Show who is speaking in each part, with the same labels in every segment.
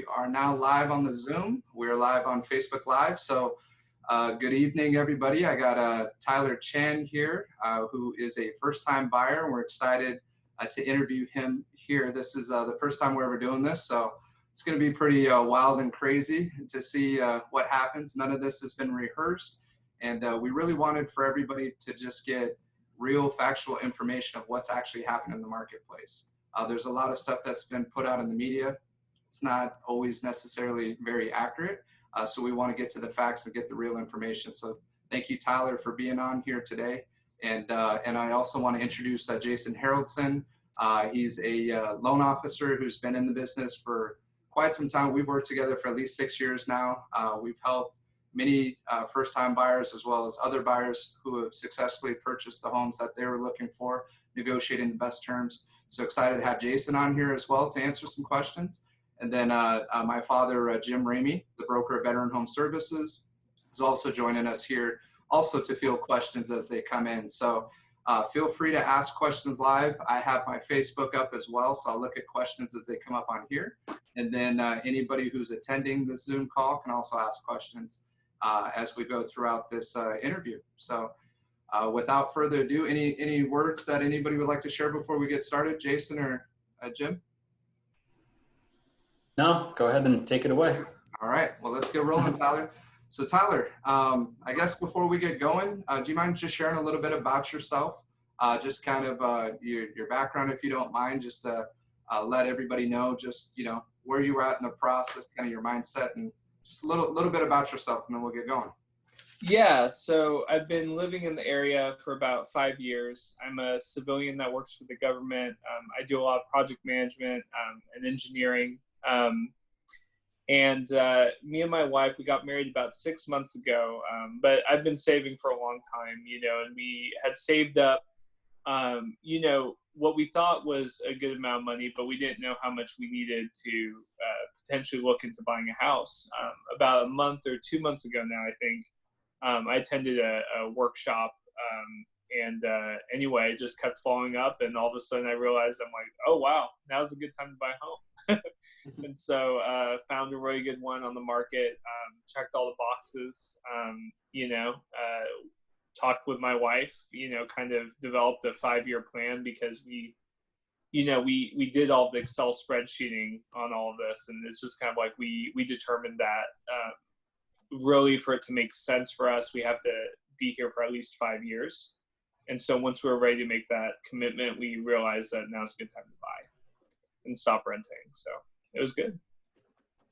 Speaker 1: We are now live on the Zoom. We're live on Facebook Live. So good evening, everybody. I got Tyler Chan here, who is a first-time buyer, and we're excited to interview him here. This is the first time we're ever doing this, so it's going to be pretty wild and crazy to see what happens. None of this has been rehearsed, and we really wanted for everybody to just get real factual information of what's actually happening in the marketplace. There's a lot of stuff that's been put out in the media. It's not always necessarily very accurate. So we want to get to the facts and get the real information. So thank you, Tyler, for being on here today. And I also want to introduce Jason Haroldson. He's a loan officer who's been in the business for quite some time. We've worked together for at least 6 years now. We've helped many first-time buyers as well as other buyers who have successfully purchased the homes that they were looking for, negotiating the best terms. So excited to have Jason on here as well to answer some questions. And then my father, Jim Ramey, the broker of Veteran Home Services, is also joining us here also to field questions as they come in. So feel free to ask questions live. I have my Facebook up as well, so I'll look at questions as they come up on here. And then anybody who's attending this Zoom call can also ask questions as we go throughout this interview. So without further ado, any words that anybody would like to share before we get started, Jason or Jim?
Speaker 2: No, go ahead and take it away.
Speaker 1: All right, well, let's get rolling, Tyler. So Tyler, I guess before we get going, do you mind just sharing a little bit about yourself? Just kind of your background, if you don't mind, just to let everybody know just, where you were at in the process, kind of your mindset, and just a little bit about yourself, and then we'll get going.
Speaker 3: Yeah, so I've been living in the area for about 5 years. I'm a civilian that works for the government. I do a lot of project management and engineering. Me and my wife, we got married about 6 months ago, but I've been saving for a long time, and we had saved up, what we thought was a good amount of money, but we didn't know how much we needed to potentially look into buying a house. About a month or 2 months ago now, I think, I attended a workshop, anyway, it just kept following up, and all of a sudden I realized, I'm like, oh wow, now's a good time to buy a home. And so found a really good one on the market, checked all the boxes, talked with my wife, kind of developed a 5-year plan, because we did all the Excel spreadsheeting on all of this, and it's just kind of like we determined that really for it to make sense for us, we have to be here for at least 5 years. And so once we were ready to make that commitment, we realized that now's a good time to buy and stop renting. So it was good.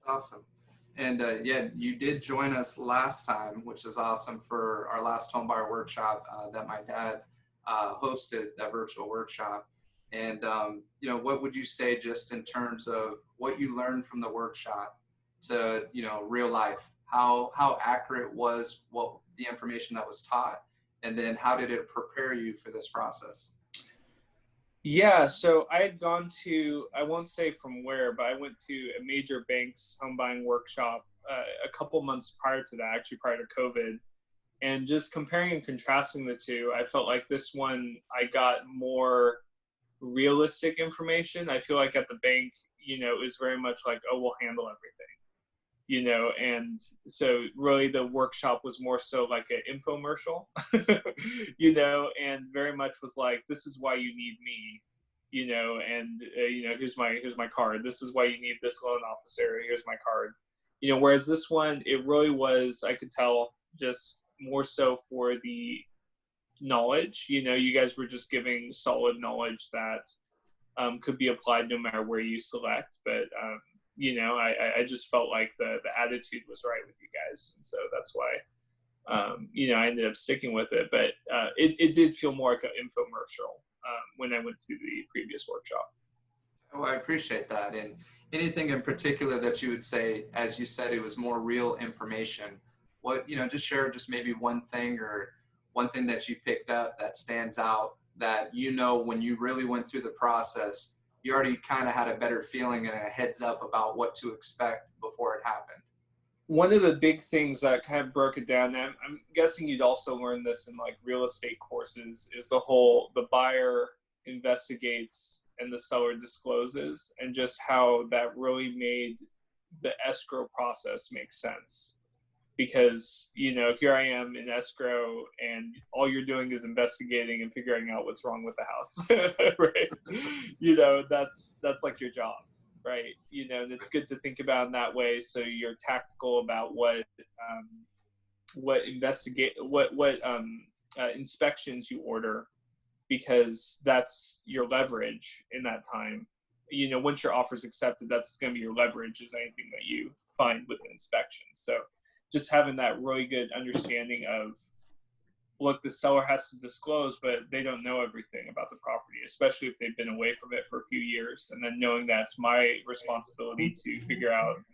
Speaker 1: That's awesome. And yeah, you did join us last time, which is awesome, for our last home buyer workshop that my dad hosted, that virtual workshop. And, what would you say just in terms of what you learned from the workshop to, real life? How accurate was the information that was taught? And then how did it prepare you for this process?
Speaker 3: Yeah, so I had gone to, I won't say from where, but I went to a major bank's home buying workshop a couple months prior to that, actually prior to COVID. And just comparing and contrasting the two, I felt like this one, I got more realistic information. I feel like at the bank, it was very much like, oh, we'll handle everything. And so really the workshop was more so like an infomercial, and very much was like, this is why you need me, here's my card. This is why you need this loan officer. Here's my card, whereas this one, it really was, I could tell, just more so for the knowledge. You guys were just giving solid knowledge that could be applied no matter where you select. But, I just felt like the attitude was right with you guys. And so that's why, I ended up sticking with it. But it did feel more like an infomercial when I went to the previous workshop.
Speaker 1: Oh, I appreciate that. And anything in particular that you would say, as you said, it was more real information. What, just share just maybe one thing that you picked up that stands out that, when you really went through the process, you already kind of had a better feeling and a heads up about what to expect before it happened.
Speaker 3: One of the big things that kind of broke it down, and I'm guessing you'd also learn this in like real estate courses, is the buyer investigates and the seller discloses, and just how that really made the escrow process makes sense. Because, here I am in escrow and all you're doing is investigating and figuring out what's wrong with the house, right? That's like your job, right? And it's good to think about in that way. So you're tactical about what inspections you order, because that's your leverage in that time. Once your offer's accepted, that's going to be your leverage, is anything that you find with the inspections. So just having that really good understanding of, look, the seller has to disclose, but they don't know everything about the property, especially if they've been away from it for a few years. And then knowing that it's my responsibility to figure out,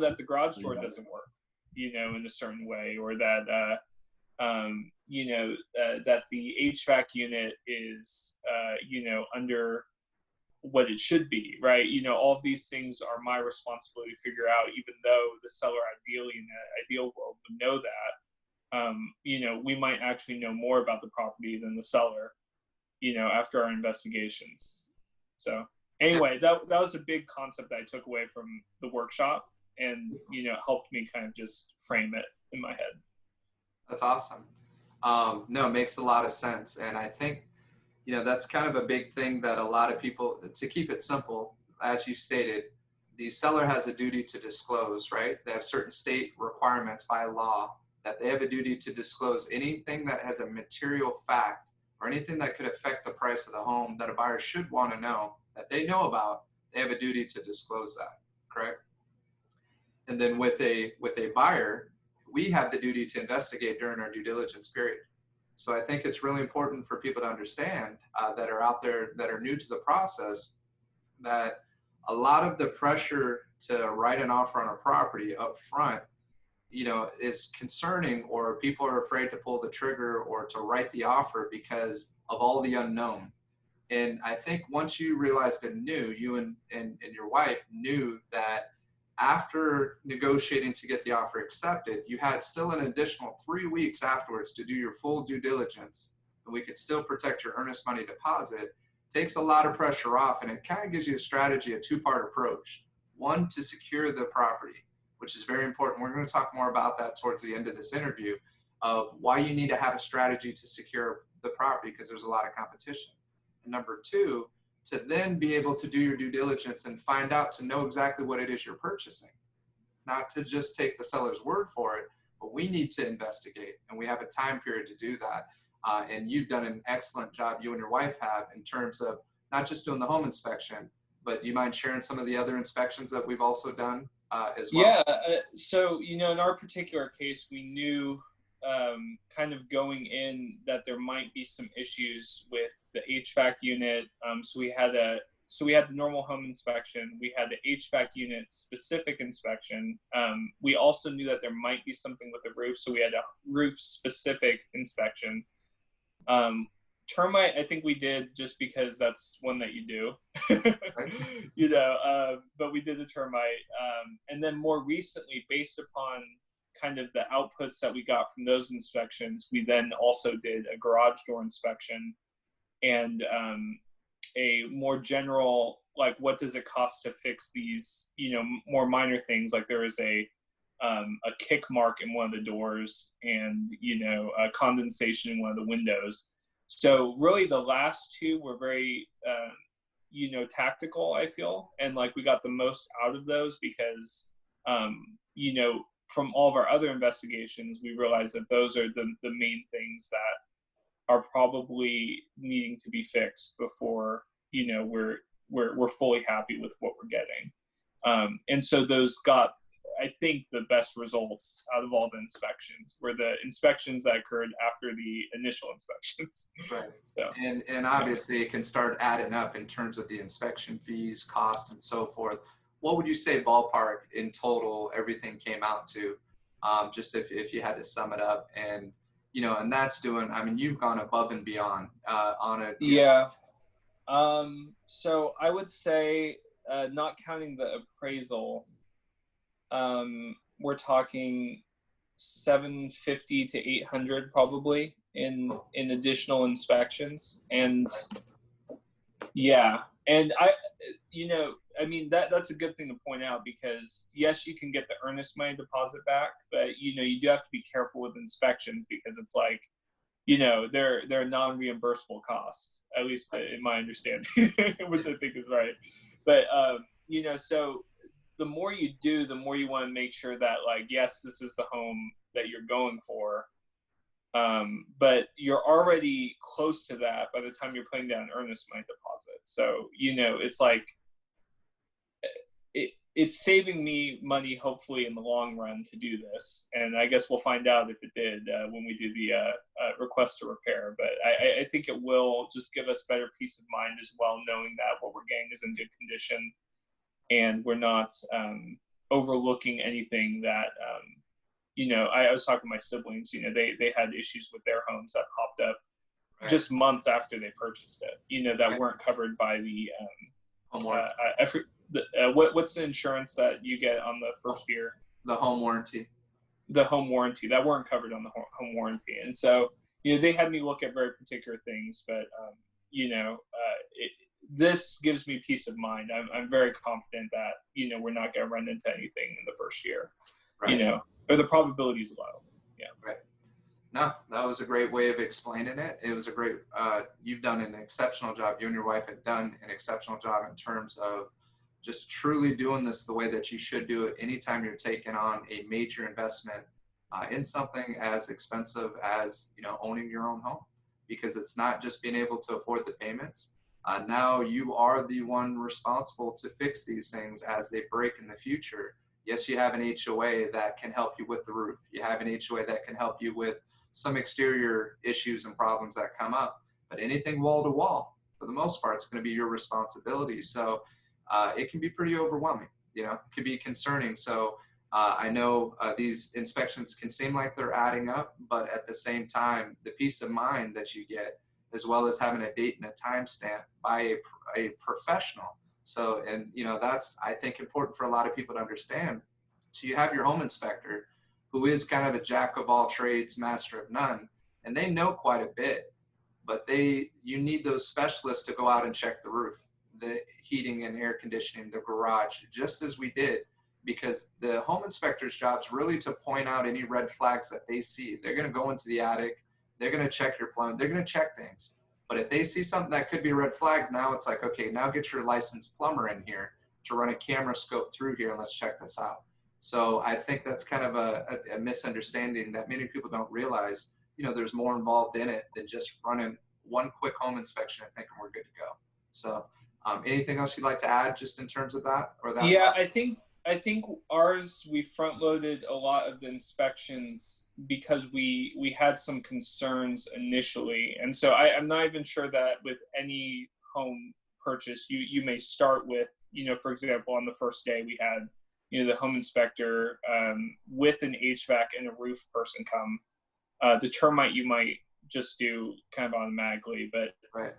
Speaker 3: that the garage door doesn't work, in a certain way, or that, that the HVAC unit is, under what it should be, right? All of these things are my responsibility to figure out, even though the seller ideally in an ideal world would know that. We might actually know more about the property than the seller, after our investigations. So anyway, that was a big concept that I took away from the workshop, and, helped me kind of just frame it in my head.
Speaker 1: That's awesome. No, it makes a lot of sense. And I think, that's kind of a big thing that a lot of people, to keep it simple, as you stated, the seller has a duty to disclose, right? They have certain state requirements by law that they have a duty to disclose anything that has a material fact or anything that could affect the price of the home that a buyer should want to know, that they know about. They have a duty to disclose that, correct? And then with a buyer, we have the duty to investigate during our due diligence period. So I think it's really important for people to understand that are out there that are new to the process, that a lot of the pressure to write an offer on a property up front, is concerning, or people are afraid to pull the trigger or to write the offer because of all the unknown. And I think once you realized and knew, you and your wife knew that after negotiating to get the offer accepted, you had still an additional 3 weeks afterwards to do your full due diligence, and we could still protect your earnest money deposit, takes a lot of pressure off, and it kind of gives you a strategy, a two-part approach. One, to secure the property, which is very important. We're going to talk more about that towards the end of this interview, of why you need to have a strategy to secure the property, because there's a lot of competition. And number two, to then be able to do your due diligence and find out, to know exactly what it is you're purchasing. Not to just take the seller's word for it, but we need to investigate, and we have a time period to do that. And you've done an excellent job, you and your wife have, in terms of not just doing the home inspection, but do you mind sharing some of the other inspections that we've also done as well?
Speaker 3: Yeah, so, in our particular case, we knew kind of going in that there might be some issues with the HVAC unit. So we had the normal home inspection. We had the HVAC unit specific inspection. We also knew that there might be something with the roof, so we had a roof specific inspection. Termite, I think we did just because that's one that you do, but we did the termite. And then more recently, based upon kind of the outputs that we got from those inspections, we then also did a garage door inspection, and a more general, like, what does it cost to fix these, more minor things, like there was a kick mark in one of the doors, and a condensation in one of the windows. So really the last two were very tactical, I feel, and like we got the most out of those because from all of our other investigations, we realized that those are the main things that are probably needing to be fixed before we're fully happy with what we're getting. And so those got, I think, the best results out of all the inspections were the inspections that occurred after the initial inspections.
Speaker 1: Right.
Speaker 3: So,
Speaker 1: and obviously it can start adding up in terms of the inspection fees, cost, and so forth. What would you say ballpark in total everything came out to? Just if you had to sum it up, and and that's doing, I mean, you've gone above and beyond on it.
Speaker 3: Yeah. So I would say, not counting the appraisal, we're talking 750 to 800 probably in additional inspections. And yeah, and I mean, that's a good thing to point out, because yes, you can get the earnest money deposit back, but you do have to be careful with inspections, because it's like, they're non-reimbursable costs, at least in my understanding, which I think is right. But so the more you do, the more you want to make sure that, like, yes, this is the home that you're going for, but you're already close to that by the time you're putting down earnest money deposit. So it's like it's saving me money, hopefully in the long run, to do this. And I guess we'll find out if it did when we do the request to repair. But I think it will just give us better peace of mind as well, knowing that what we're getting is in good condition, and we're not overlooking anything that, I was talking to my siblings, they had issues with their homes that popped up just months after they purchased it, that weren't covered by the, what's the insurance that you get on the first year?
Speaker 1: The home warranty.
Speaker 3: The home warranty, that weren't covered on the home warranty. And so, they had me look at very particular things, but, this gives me peace of mind. I'm very confident that, we're not going to run into anything in the first year, or the probability is low. Yeah.
Speaker 1: Right. No, that was a great way of explaining it. It was a great, you've done an exceptional job. You and your wife have done an exceptional job in terms of just truly doing this the way that you should do it anytime you're taking on a major investment in something as expensive as, owning your own home, because it's not just being able to afford the payments. Now you are the one responsible to fix these things as they break in the future. Yes, you have an HOA that can help you with the roof. You have an HOA that can help you with some exterior issues and problems that come up. But anything wall to wall, for the most part, it's going to be your responsibility. So it can be pretty overwhelming. It can be concerning. So I know these inspections can seem like they're adding up, but at the same time, the peace of mind that you get, as well as having a date and a timestamp by a professional. So, and that's, I think, important for a lot of people to understand. So you have your home inspector, who is kind of a jack of all trades, master of none, and they know quite a bit, but you need those specialists to go out and check the roof, the heating and air conditioning, the garage, just as we did, because the home inspector's job is really to point out any red flags that they see. They're going to go into the attic, they're going to check your plumbing, they're going to check things. But if they see something that could be a red flag, now it's like, okay, now get your licensed plumber in here to run a camera scope through here and let's check this out. So I think that's kind of a misunderstanding that many people don't realize. There's more involved in it than just running one quick home inspection and thinking we're good to go. So anything else you'd like to add just in terms of that? Or that?
Speaker 3: Yeah, I think ours, we front loaded a lot of the inspections because we had some concerns initially. And so I'm not even sure that with any home purchase, you may start with, for example, on the first day we had, the home inspector with an HVAC and a roof person come. The termite you might just do kind of automatically, but
Speaker 1: right.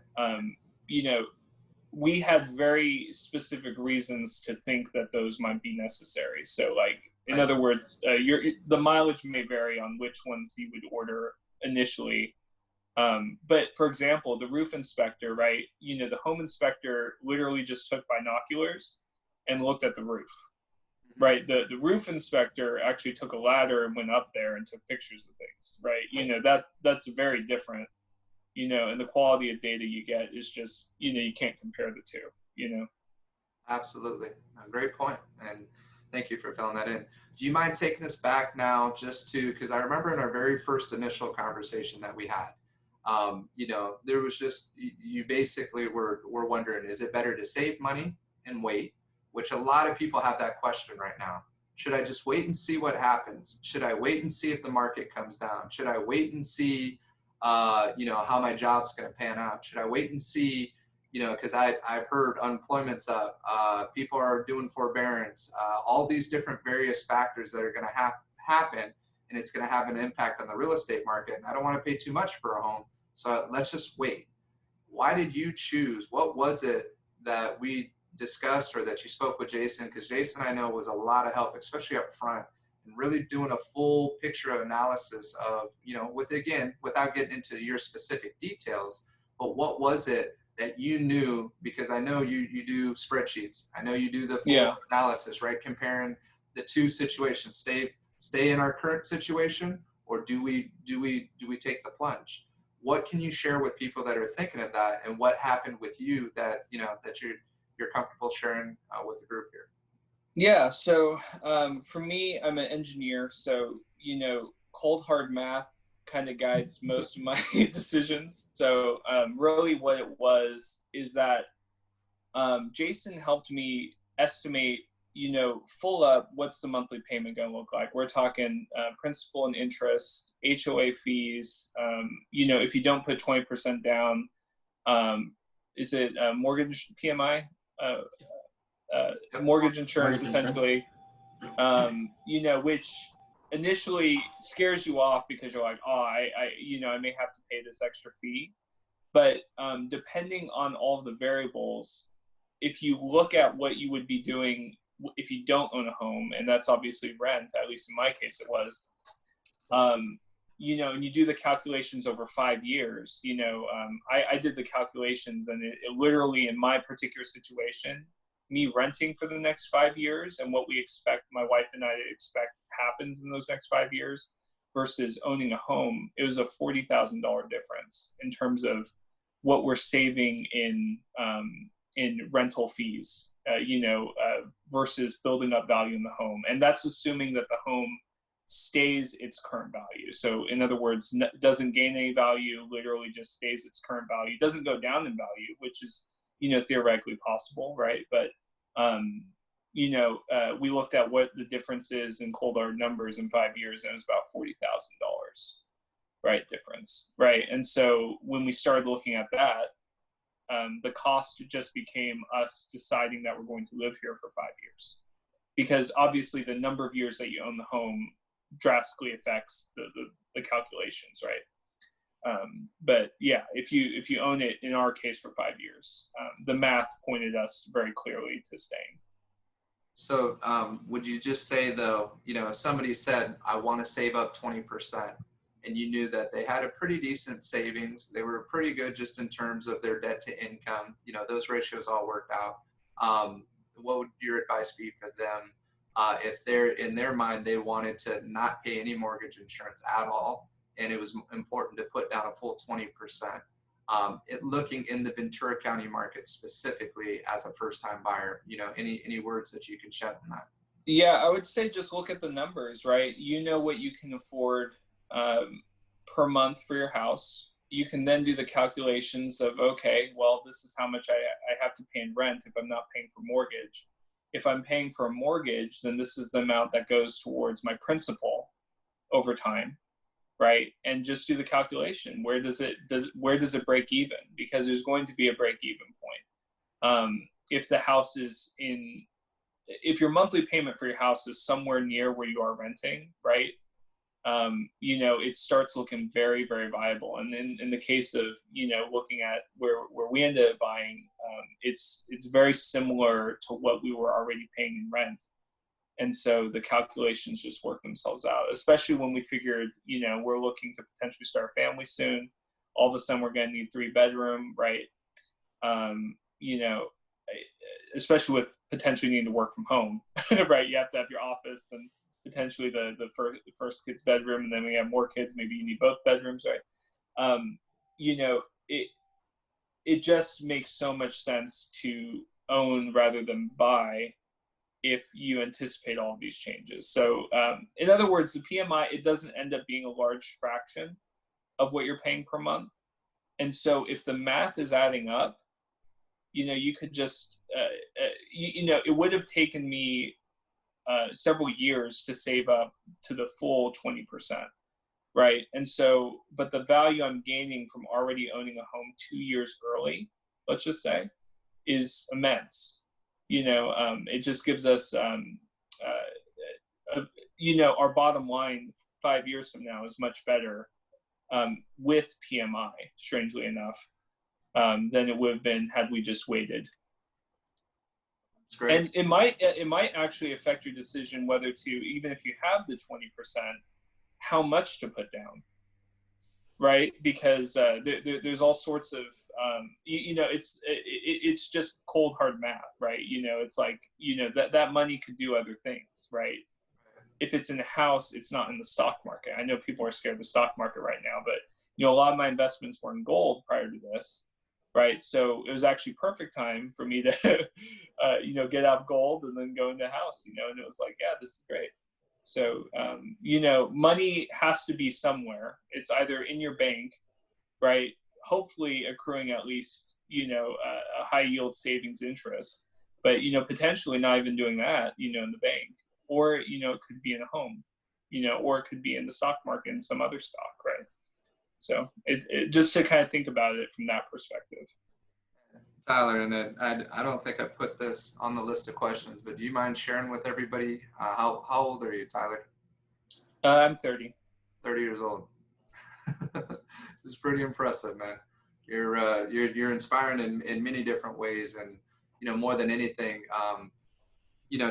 Speaker 3: We had very specific reasons to think that those might be necessary. So, like, in other words, the mileage may vary on which ones you would order initially. But for example, the roof inspector, right? The home inspector literally just took binoculars and looked at the roof, right? The roof inspector actually took a ladder and went up there and took pictures of things, right? That's very different. And the quality of data you get is just, you can't compare the two,
Speaker 1: Absolutely. A great point. And thank you for filling that in. Do you mind taking this back now just to, because I remember in our very first initial conversation that we had, there was just, you basically were wondering, is it better to save money and wait? Which a lot of people have that question right now. Should I just wait and see what happens? Should I wait and see if the market comes down? Should I wait and see how my job's going to pan out? Should I wait and see, because I've heard unemployment's up, people are doing forbearance, all these different various factors that are going to happen, and it's going to have an impact on the real estate market. And I don't want to pay too much for a home, so let's just wait. Why did you choose? What was it that we discussed or that you spoke with Jason? Because Jason, I know, was a lot of help, especially up front, and really doing a full picture of analysis of, without getting into your specific details, but what was it that you knew, because I know you do spreadsheets. I know you do the full
Speaker 3: Yeah.
Speaker 1: analysis, right? Comparing the two situations, stay in our current situation, or do we take the plunge? What can you share with people that are thinking of that, and what happened with you that, that you're comfortable sharing with the group here?
Speaker 3: Yeah. So for me, I'm an engineer. So, cold hard math kind of guides most of my decisions. So really what it was is that Jason helped me estimate, full up what's the monthly payment going to look like. We're talking principal and interest, HOA fees. If you don't put 20% down, is it mortgage PMI?
Speaker 1: Yep.
Speaker 3: Mortgage insurance,
Speaker 2: Mortgage insurance.
Speaker 3: essentially, which initially scares you off because you're like, oh, I may have to pay this extra fee. But depending on all of the variables, if you look at what you would be doing if you don't own a home, and that's obviously rent, at least in my case it was, and you do the calculations over 5 years, I did the calculations, and it literally, in my particular situation, me renting for the next 5 years and what we expect, my wife and I expect happens in those next 5 years versus owning a home, it was a $40,000 difference in terms of what we're saving in rental fees, versus building up value in the home. And that's assuming that the home stays its current value. So in other words, doesn't gain any value, literally just stays its current value, doesn't go down in value, which is, theoretically possible, right? But, we looked at what the difference is in cold hard numbers in 5 years, and it was about $40,000, right? Difference, right? And so when we started looking at that, the cost just became us deciding that we're going to live here for 5 years, because obviously the number of years that you own the home drastically affects the calculations, right? But yeah, if you own it, in our case, for 5 years, the math pointed us very clearly to staying.
Speaker 1: So would you just say, though, if somebody said, I want to save up 20%, and you knew that they had a pretty decent savings, they were pretty good just in terms of their debt to income, those ratios all worked out, what would your advice be for them if they're, in their mind, they wanted to not pay any mortgage insurance at all, and it was important to put down a full 20%? Looking in the Ventura County market specifically as a first-time buyer, any words that you can shed on that?
Speaker 3: Yeah, I would say just look at the numbers, right? You know what you can afford per month for your house. You can then do the calculations of, okay, well, this is how much I have to pay in rent if I'm not paying for mortgage. If I'm paying for a mortgage, then this is the amount that goes towards my principal over time, right? And just do the calculation. Where does it break even? Because there's going to be a break even point. If the house is if your monthly payment for your house is somewhere near where you are renting, right? It starts looking very, very viable. And in the case of, looking at where we ended up buying, it's very similar to what we were already paying in rent. And so the calculations just work themselves out, especially when we figured, we're looking to potentially start a family soon. All of a sudden we're going to need 3-bedroom, right? Especially with potentially needing to work from home, right? You have to have your office and potentially the first kid's bedroom, and then we have more kids, maybe you need both bedrooms, right? It just makes so much sense to own rather than buy if you anticipate all of these changes. So in other words, the PMI, it doesn't end up being a large fraction of what you're paying per month. And so if the math is adding up, you could just, it would have taken me several years to save up to the full 20%, right? And so, but the value I'm gaining from already owning a home 2 years early, let's just say, is immense. It just gives us, our bottom line 5 years from now is much better with PMI, strangely enough, than it would have been had we just waited.
Speaker 1: It's great.
Speaker 3: And it might actually affect your decision whether to, even if you have the 20%, how much to put down. right? Because there's all sorts of it's just cold hard math, right? It's like that money could do other things, right? If it's in a house, it's not in the stock market. I know people are scared of the stock market right now, but a lot of my investments were in gold prior to this, right? So it was actually perfect time for me to get out of gold and then go into a house, and it was like, yeah, this is great. So, money has to be somewhere. It's either in your bank, right? Hopefully accruing at least, a high yield savings interest, but, potentially not even doing that, in the bank, or, it could be in a home, or it could be in the stock market and some other stock, right? So it just to kind of think about it from that perspective.
Speaker 1: Tyler, and then I don't think I put this on the list of questions, but do you mind sharing with everybody how old are you, Tyler?
Speaker 3: I'm 30.
Speaker 1: 30 years old. It's pretty impressive, man. You're inspiring in many different ways, and more than anything,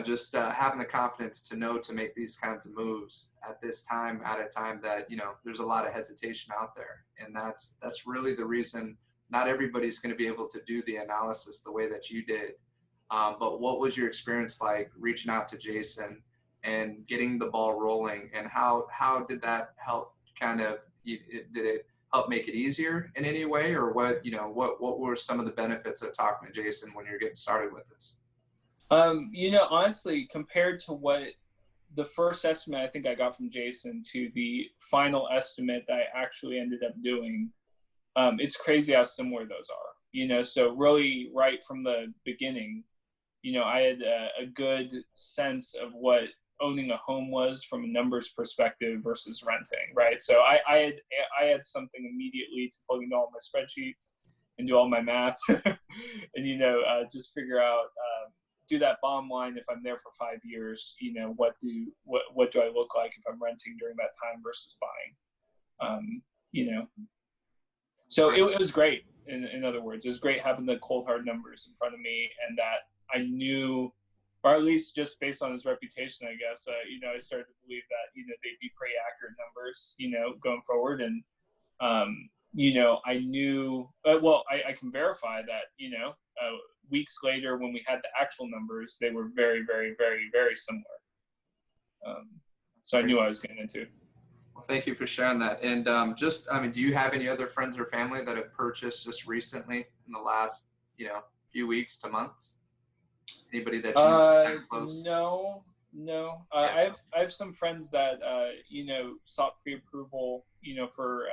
Speaker 1: just having the confidence to know to make these kinds of moves at this time, at a time that there's a lot of hesitation out there, and that's really the reason not everybody's going to be able to do the analysis the way that you did. But what was your experience like reaching out to Jason and getting the ball rolling, and how did that help? Did it help make it easier in any way, or what were some of the benefits of talking to Jason when you're getting started with this?
Speaker 3: Honestly, compared to what the first estimate I think I got from Jason to the final estimate that I actually ended up doing, it's crazy how similar those are. So really right from the beginning, I had a good sense of what owning a home was from a numbers perspective versus renting, right? So I had something immediately to plug into all my spreadsheets and do all my math and just figure out do that bottom line. If I'm there for 5 years, what do I look like if I'm renting during that time versus buying? So it was great. In other words, it was great having the cold hard numbers in front of me, and that I knew, or at least just based on his reputation, I guess, I started to believe that they'd be pretty accurate numbers, going forward. And I knew, I can verify that, weeks later when we had the actual numbers, they were very, very, very, very similar. So I knew what I was getting into.
Speaker 1: Well, thank you for sharing that. And do you have any other friends or family that have purchased just recently in the last, few weeks to months? Anybody that you know that close?
Speaker 3: No.
Speaker 1: Yeah.
Speaker 3: I have some friends that sought pre-approval, for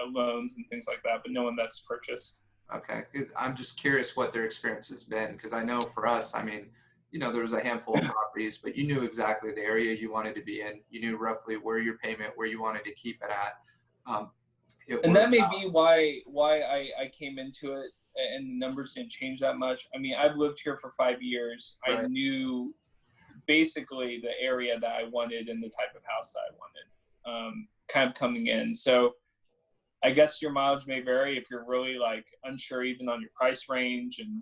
Speaker 3: loans and things like that, but no one that's purchased.
Speaker 1: Okay. I'm just curious what their experience has been, because I know for us, there was a handful of properties, but you knew exactly the area you wanted to be in. You knew roughly where your payment, where you wanted to keep it at.
Speaker 3: And that may be why I came into it, and the numbers didn't change that much. I've lived here for 5 years. Right. I knew basically the area that I wanted and the type of house that I wanted, kind of coming in. So I guess your mileage may vary if you're really like unsure even on your price range and,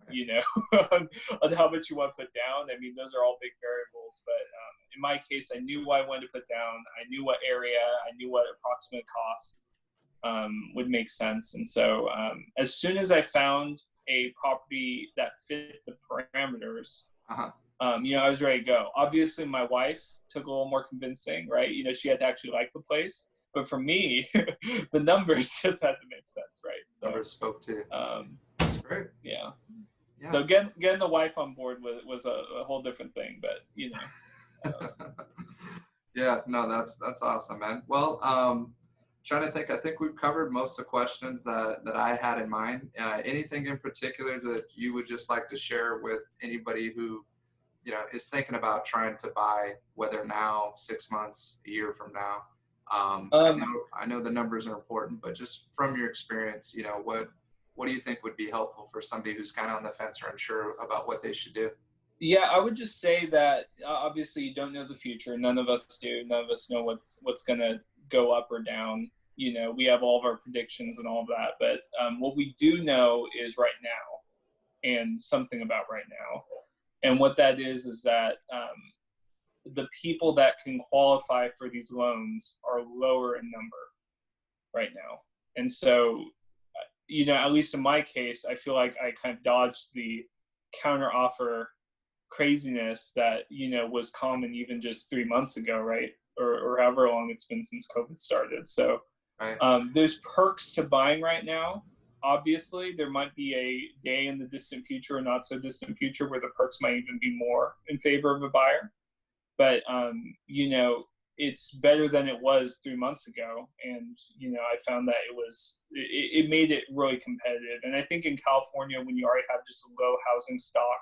Speaker 3: on how much you want to put down. Those are all big variables, but in my case, I knew what I wanted to put down. I knew what area, I knew what approximate cost would make sense. And so as soon as I found a property that fit the parameters, I was ready to go. Obviously, my wife took a little more convincing, right? She had to actually like the place. But for me, the numbers just had to make sense, right? So
Speaker 1: numbers spoke to. That's great.
Speaker 3: Yeah. So getting the wife on board was a whole different thing, but
Speaker 1: Yeah, no, that's awesome, man. Well, trying to think. I think we've covered most of the questions that I had in mind. Anything in particular that you would just like to share with anybody who, is thinking about trying to buy, whether now, 6 months, a year from now? I know the numbers are important, but just from your experience, what do you think would be helpful for somebody who's kind of on the fence or unsure about what they should do?
Speaker 3: Yeah, I would just say that obviously you don't know the future. None of us do. None of us know what's going to go up or down. We have all of our predictions and all of that. But what we do know is right now, and something about right now. And what that is that the people that can qualify for these loans are lower in number right now. And so, at least in my case, I feel like I kind of dodged the counter offer craziness that, was common even just 3 months ago, right? Or however long it's been since COVID started. So
Speaker 1: Right.
Speaker 3: there's perks to buying right now. Obviously, there might be a day in the distant future or not so distant future where the perks might even be more in favor of a buyer. But it's better than it was 3 months ago, and I found that it made it really competitive. And I think in California, when you already have just a low housing stock,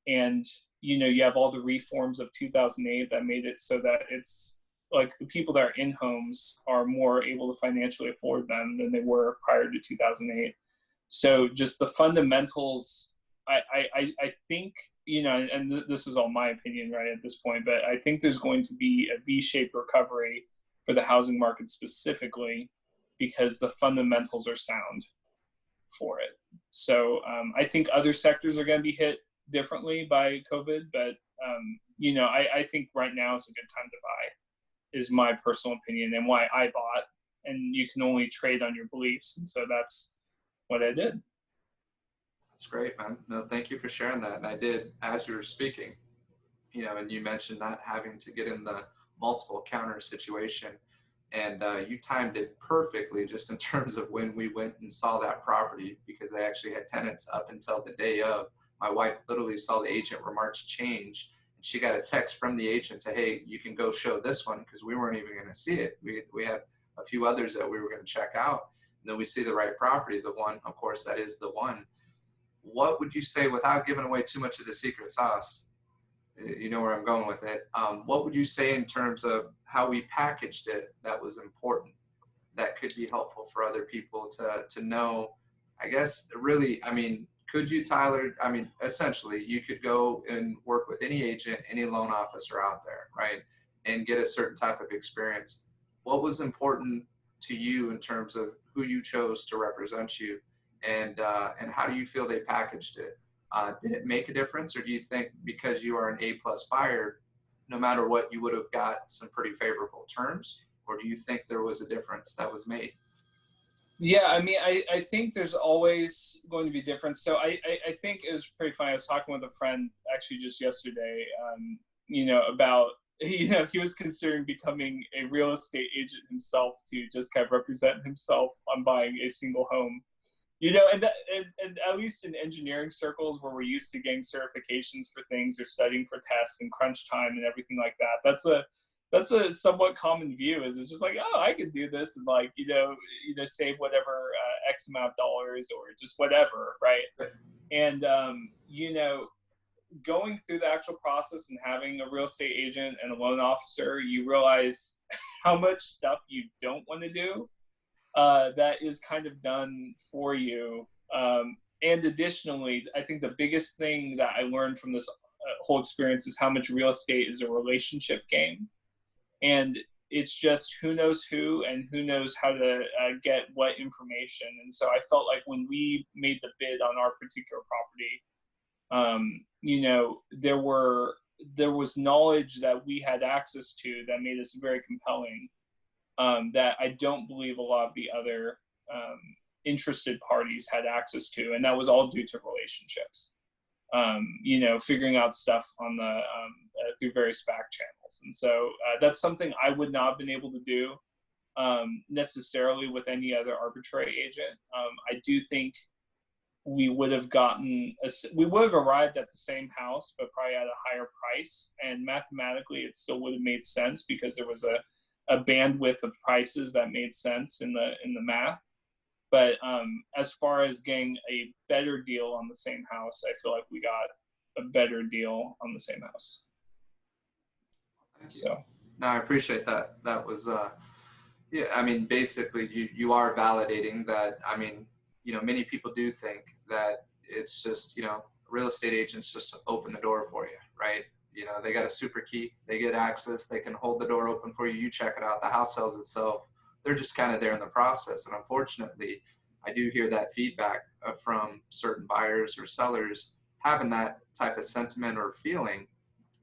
Speaker 3: and you have all the reforms of 2008 that made it so that it's like the people that are in homes are more able to financially afford them than they were prior to 2008. So just the fundamentals, I think, and this is all my opinion right at this point, but I think there's going to be a V-shaped recovery for the housing market specifically because the fundamentals are sound for it. So I think other sectors are going to be hit differently by COVID, but I think right now is a good time to buy, is my personal opinion and why I bought. And you can only trade on your beliefs, and so that's what I did.
Speaker 1: That's great, man. No, thank you for sharing that. And I did, as you were speaking, and you mentioned not having to get in the multiple counter situation. And you timed it perfectly just in terms of when we went and saw that property, because they actually had tenants up until the day of. My wife literally saw the agent remarks change, and she got a text from the agent to, hey, you can go show this one, because we weren't even going to see it. We had a few others that we were going to check out. And then we see the right property, the one, of course, that is the one. What would you say, without giving away too much of the secret sauce, you know where I'm going with it, what would you say in terms of how we packaged it that was important, that could be helpful for other people to know? I guess really, could you, Tyler, essentially you could go and work with any agent, any loan officer out there, right, and get a certain type of experience. What was important to you in terms of who you chose to represent you, and how do you feel they packaged it? Did it make a difference, or do you think because you are an A-plus buyer, no matter what, you would have got some pretty favorable terms, or do you think there was a difference that was made?
Speaker 3: Yeah, I think there's always going to be difference. So I think it was pretty funny. I was talking with a friend actually just yesterday, about, he was considering becoming a real estate agent himself to just kind of represent himself on buying a single home. And at least in engineering circles where we're used to getting certifications for things or studying for tests and crunch time and everything like that, that's a somewhat common view. Is it's just like, oh, I could do this and save whatever X amount of dollars or just whatever, right? And going through the actual process and having a real estate agent and a loan officer, you realize how much stuff you don't want to do. That is kind of done for you. And additionally, I think the biggest thing that I learned from this whole experience is how much real estate is a relationship game. And it's just who knows who and who knows how to get what information. And so I felt like when we made the bid on our particular property, there was knowledge that we had access to that made us very compelling. That I don't believe a lot of the other interested parties had access to, and that was all due to relationships. Figuring out stuff on the through various back channels, and so that's something I would not have been able to do necessarily with any other arbitrary agent. I do think we would have arrived at the same house, but probably at a higher price, and mathematically, it still would have made sense because there was a bandwidth of prices that made sense in the math. But as far as getting a better deal on the same house, I feel like we got a better deal on the same house. So
Speaker 1: No, I appreciate that. That was basically you are validating that. Many people do think that it's just, real estate agents just open the door for you, right? They got a super key, they get access, they can hold the door open for you, you check it out, the house sells itself. They're just kind of there in the process. And unfortunately, I do hear that feedback from certain buyers or sellers having that type of sentiment or feeling.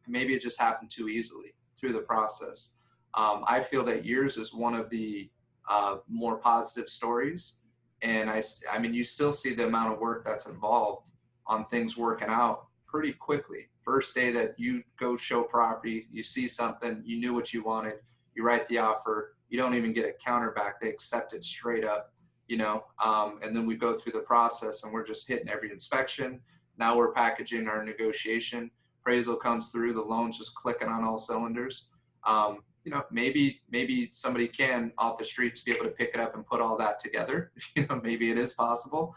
Speaker 1: Maybe it just happened too easily through the process. I feel that yours is one of the more positive stories. And I mean, you still see the amount of work that's involved on things working out pretty quickly. First day that you go show property, you see something, you knew what you wanted, you write the offer, you don't even get a counter back, they accept it straight up, you know, and then we go through the process and we're just hitting every inspection. Now we're packaging our negotiation, appraisal comes through, the loan's just clicking on all cylinders. You know, maybe somebody can off the streets be able to pick it up and put all that together. You know, maybe it is possible.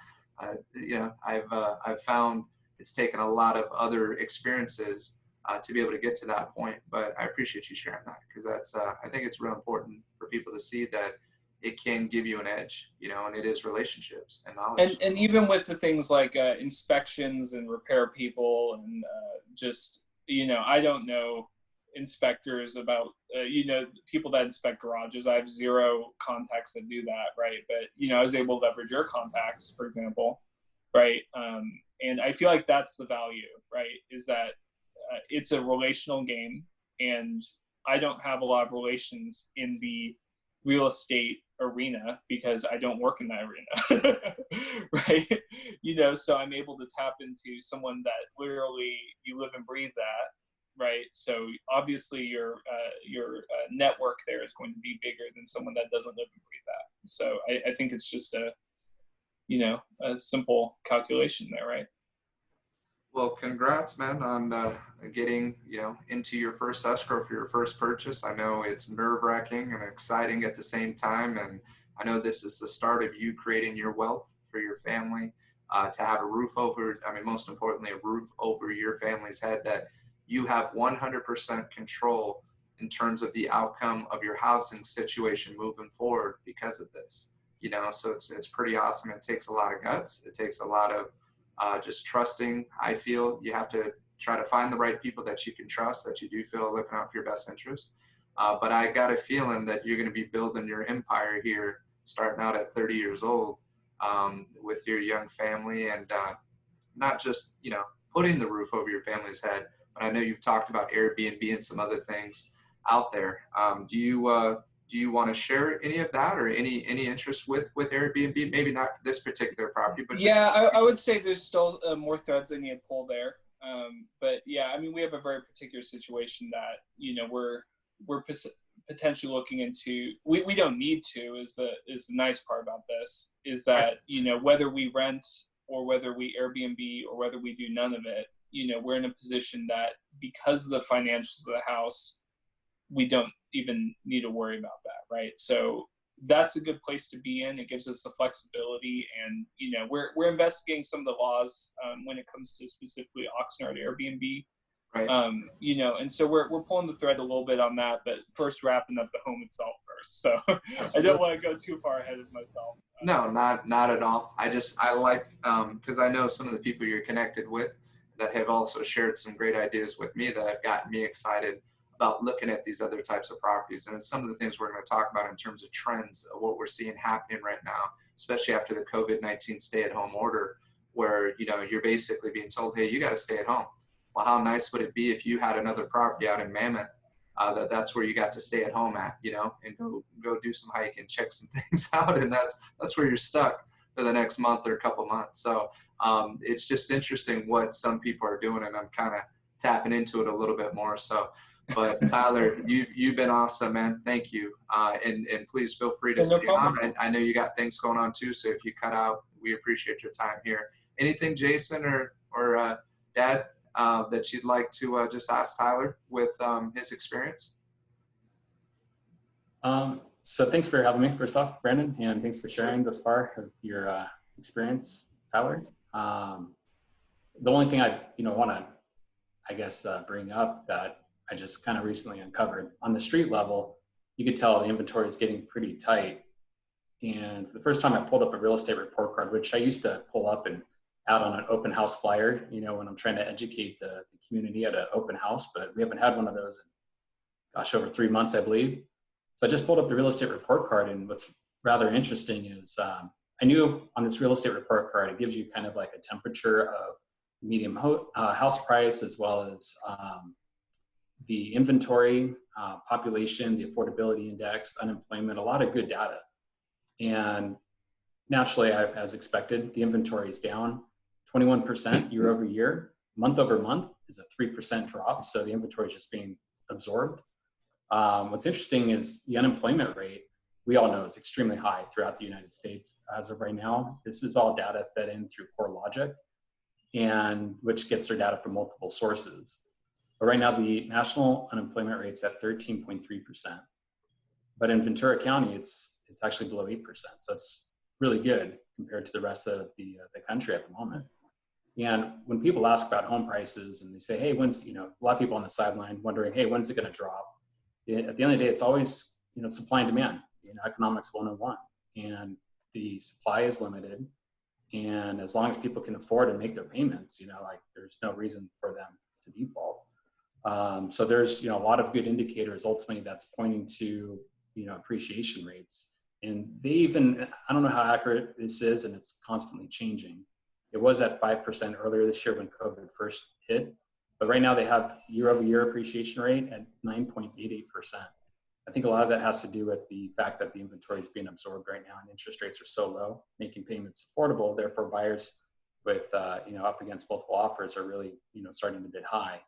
Speaker 1: You know, I've found it's taken a lot of other experiences to be able to get to that point. But I appreciate you sharing that, because that's I think it's real important for people to see that it can give you an edge, you know, and it is relationships and knowledge.
Speaker 3: And even with the things like inspections and repair people and just, you know, I don't know inspectors about, you know, people that inspect garages. I have zero contacts that do that, right? But, you know, I was able to leverage your contacts, for example, right? And I feel like that's the value, right? Is that it's a relational game, and I don't have a lot of relations in the real estate arena because I don't work in that arena, right? You know, so I'm able to tap into someone that literally you live and breathe that, right? So obviously your network there is going to be bigger than someone that doesn't live and breathe that. So I think it's just a, you know, a simple calculation there, right?
Speaker 1: Well, congrats, man, on getting, you know, into your first escrow for your first purchase. I know it's nerve-wracking and exciting at the same time, and I know this is the start of you creating your wealth for your family, to have a roof over, I mean, most importantly, a roof over your family's head, that you have 100% control in terms of the outcome of your housing situation moving forward because of this. You know, so it's pretty awesome. It takes a lot of guts. It takes a lot of just trusting. I feel you have to try to find the right people that you can trust, that you do feel are looking out for your best interest. But I got a feeling that you're going to be building your empire here, starting out at 30 years old, with your young family, and not just, you know, putting the roof over your family's head, but I know you've talked about Airbnb and some other things out there. Do you want to share any of that, or any interest with Airbnb? Maybe not this particular property, but just.
Speaker 3: Yeah, I would say there's still more threads I need to pull there. But yeah, I mean, we have a very particular situation that, you know, we're potentially looking into. We don't need to, is the nice part about this, is that, you know, whether we rent or whether we Airbnb or whether we do none of it, you know, we're in a position that because of the financials of the house, we don't even need to worry about that, right? So that's a good place to be in. It gives us the flexibility, and, you know, we're investigating some of the laws when it comes to specifically Oxnard Airbnb,
Speaker 1: Right.
Speaker 3: you know, and so we're pulling the thread a little bit on that, but first wrapping up the home itself first. So I don't want to go too far ahead of myself.
Speaker 1: No, not at all. I like, because I know some of the people you're connected with that have also shared some great ideas with me that have gotten me excited about looking at these other types of properties. And it's some of the things we're going to talk about in terms of trends of what we're seeing happening right now, especially after the COVID-19 stay-at-home order, where, you know, you're basically being told, hey, you got to stay at home. Well, how nice would it be if you had another property out in Mammoth, that's where you got to stay at home at, you know, and go do some hiking, check some things out, and that's where you're stuck for the next month or a couple months. So it's just interesting what some people are doing, and I'm kind of tapping into it a little bit more. So, but Tyler, you've been awesome, man. Thank you, and please feel free to stay on. I know you got things going on too, so if you cut out, we appreciate your time here. Anything, Jason or Dad, that you'd like to just ask Tyler with his experience?
Speaker 2: So thanks for having me, first off, Brandon, and thanks for sharing this far of your experience, Tyler. The only thing I want to, I guess, bring up that I just kind of recently uncovered, on the street level, you could tell the inventory is getting pretty tight. And for the first time, I pulled up a real estate report card, which I used to pull up and out on an open house flyer, you know, when I'm trying to educate the community at an open house, but we haven't had one of those in, gosh, over 3 months, I believe. So I just pulled up the real estate report card, and what's rather interesting is I knew on this real estate report card, it gives you kind of like a temperature of medium house price, as well as the inventory, population, the affordability index, unemployment, a lot of good data. And naturally, as expected, the inventory is down 21% year over year. Month over month is a 3% drop. So the inventory is just being absorbed. What's interesting is the unemployment rate, we all know, is extremely high throughout the United States as of right now. This is all data fed in through CoreLogic, and which gets their data from multiple sources. But right now, the national unemployment rate's at 13.3%. But in Ventura County, it's actually below 8%. So it's really good compared to the rest of the country at the moment. And when people ask about home prices and they say, hey, when's, a lot of people on the sideline wondering, hey, when's it going to drop? At the end of the day, it's always, supply and demand, economics 101. And the supply is limited. And as long as people can afford and make their payments, there's no reason for them to default. So there's, a lot of good indicators ultimately that's pointing to, appreciation rates. And they even, I don't know how accurate this is, and it's constantly changing. It was at 5% earlier this year when COVID first hit, but right now they have year over year appreciation rate at 9.88%. I think a lot of that has to do with the fact that the inventory is being absorbed right now and interest rates are so low, making payments affordable. Therefore, buyers with, up against multiple offers are really, starting to bid high.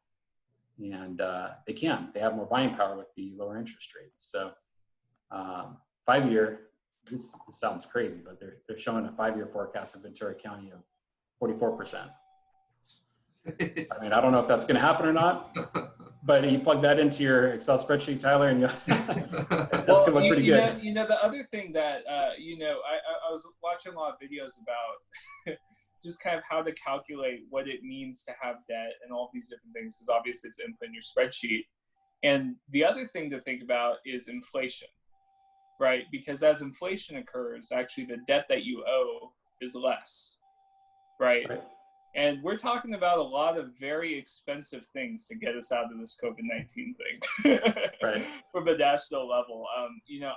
Speaker 2: And they have more buying power with the lower interest rates. So 5-year, this sounds crazy, but they're showing a 5-year forecast of Ventura County of 44%. I mean, I don't know if that's going to happen or not, but you plug that into your Excel spreadsheet, Tyler, and that's going to look pretty good.
Speaker 3: The other thing that, I was watching a lot of videos about just kind of how to calculate what it means to have debt and all these different things, because obviously it's input in your spreadsheet. And the other thing to think about is inflation, right? Because as inflation occurs, actually the debt that you owe is less, right? And we're talking about a lot of very expensive things to get us out of this COVID-19 thing
Speaker 2: right.
Speaker 3: From a national level.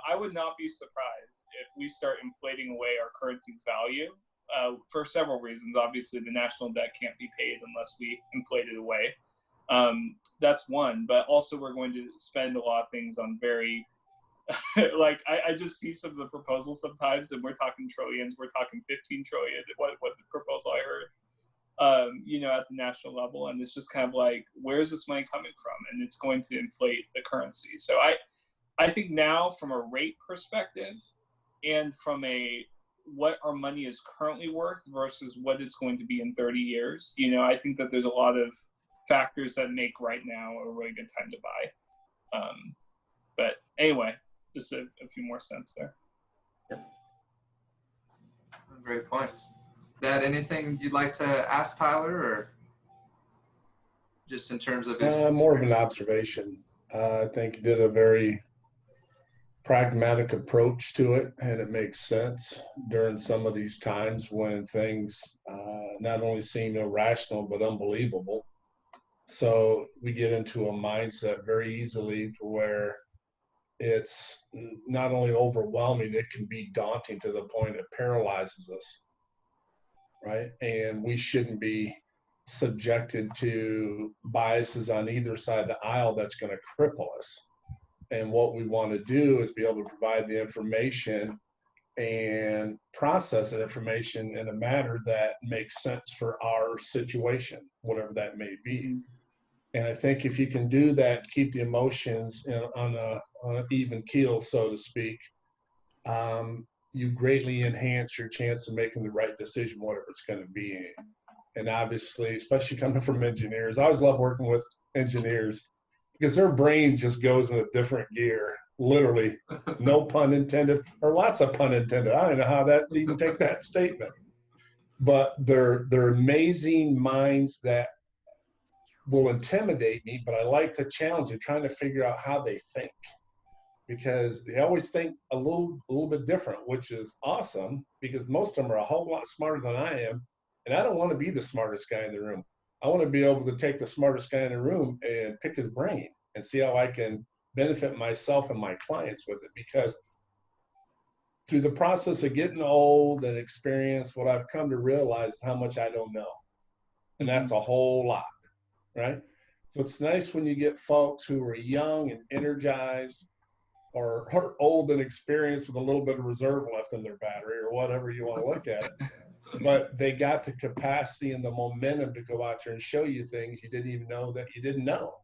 Speaker 3: I would not be surprised if we start inflating away our currency's value for several reasons. Obviously, the national debt can't be paid unless we inflate it away. That's one, but also we're going to spend a lot of things on very, I just see some of the proposals sometimes, and we're talking trillions, we're talking 15 trillion, what the proposal I heard. At the national level, and it's just kind of like, where's this money coming from? And it's going to inflate the currency. So I think now, from a rate perspective and from what our money is currently worth versus what it's going to be in 30 years, I think that there's a lot of factors that make right now a really good time to buy. But anyway, just a few more cents there.
Speaker 2: Yep.
Speaker 1: Great points. That anything you'd like to ask Tyler, or just in terms of his
Speaker 4: more of an observation? I think he did a very pragmatic approach to it, and it makes sense during some of these times when things not only seem irrational but unbelievable. So we get into a mindset very easily to where it's not only overwhelming, it can be daunting to the point it paralyzes us. Right? And we shouldn't be subjected to biases on either side of the aisle that's going to cripple us. And what we want to do is be able to provide the information and process that information in a manner that makes sense for our situation, whatever that may be. And I think if you can do that, keep the emotions on an even keel, so to speak, you greatly enhance your chance of making the right decision, whatever it's going to be. And obviously, especially coming from engineers, I always love working with engineers because their brain just goes in a different gear, literally, no pun intended, or lots of pun intended. I don't know how that even take that statement. But they're amazing minds that will intimidate me, but I like to challenge it, trying to figure out how they think. Because they always think a little bit different, which is awesome, because most of them are a whole lot smarter than I am. And I don't want to be the smartest guy in the room. I want to be able to take the smartest guy in the room and pick his brain and see how I can benefit myself and my clients with it. Because through the process of getting old and experience, what I've come to realize is how much I don't know. And that's a whole lot, right? So it's nice when you get folks who are young and energized, or old and experienced with a little bit of reserve left in their battery, or whatever you want to look at it. But they got the capacity and the momentum to go out there and show you things you didn't even know that you didn't know.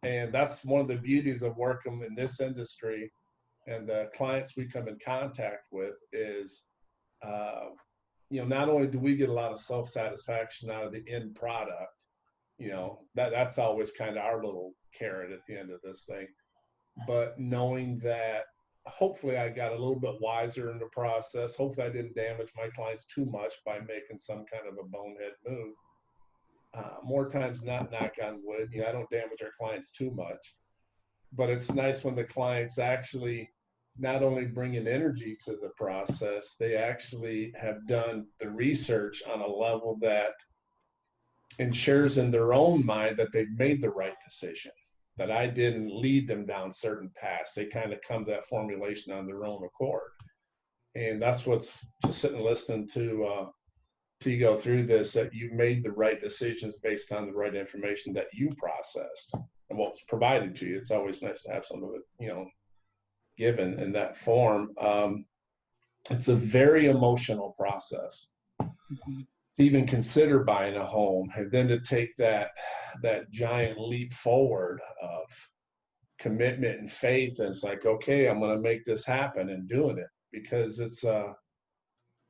Speaker 4: And that's one of the beauties of working in this industry, and the clients we come in contact with is, not only do we get a lot of self-satisfaction out of the end product, that's always kind of our little carrot at the end of this thing, but knowing that hopefully I got a little bit wiser in the process. Hopefully I didn't damage my clients too much by making some kind of a bonehead move. More times not, knock on wood, I don't damage our clients too much, but it's nice when the clients actually not only bring in energy to the process, they actually have done the research on a level that ensures in their own mind that they've made the right decision, that I didn't lead them down certain paths. They kind of come to that formulation on their own accord. And that's what's just sitting and listening to you go through this, that you made the right decisions based on the right information that you processed and what was provided to you. It's always nice to have some of it, given in that form. It's a very emotional process. To even consider buying a home, and then to take that giant leap forward of commitment and faith. And it's like, okay, I'm going to make this happen, and doing it, because it's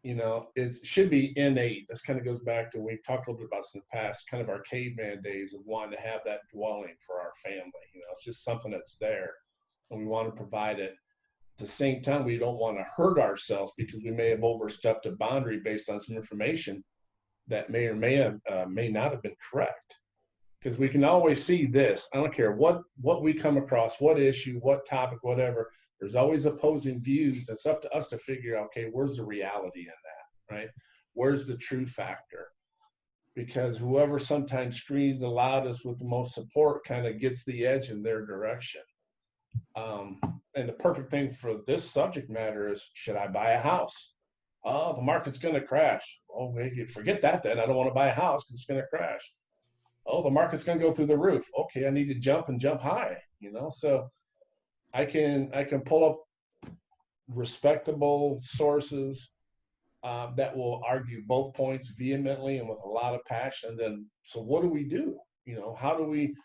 Speaker 4: it should be innate. This kind of goes back to, we talked a little bit about this in the past, kind of our caveman days of wanting to have that dwelling for our family. It's just something that's there, and we want to provide it. At the same time, we don't want to hurt ourselves because we may have overstepped a boundary based on some information that may or may not have been correct. Because we can always see this. I don't care what we come across, what issue, what topic, whatever. There's always opposing views. It's up to us to figure out, okay, where's the reality in that, right? Where's the true factor? Because whoever sometimes screams the loudest with the most support kind of gets the edge in their direction. And the perfect thing for this subject matter is, should I buy a house? Oh, the market's going to crash. Oh, forget that then. I don't want to buy a house because it's going to crash. Oh, the market's going to go through the roof. Okay, I need to jump high, So I can pull up respectable sources that will argue both points vehemently and with a lot of passion. And then, so what do we do? How do we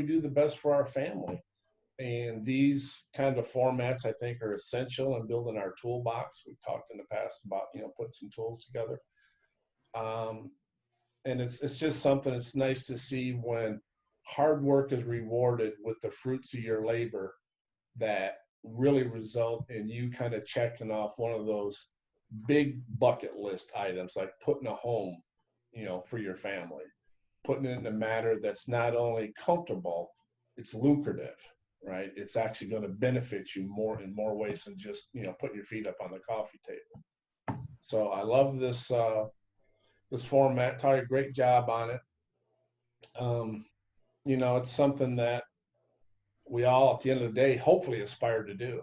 Speaker 4: do the best for our family? And these kind of formats, I think, are essential in building our toolbox. We've talked in the past about, putting some tools together. And it's just something, it's nice to see when hard work is rewarded with the fruits of your labor that really result in you kind of checking off one of those big bucket list items, like putting a home, for your family, putting it in a manner that's not only comfortable, it's lucrative. Right? It's actually going to benefit you in more ways than just, putting your feet up on the coffee table. So I love this format. Tyler, great job on it. It's something that we all, at the end of the day, hopefully aspire to do.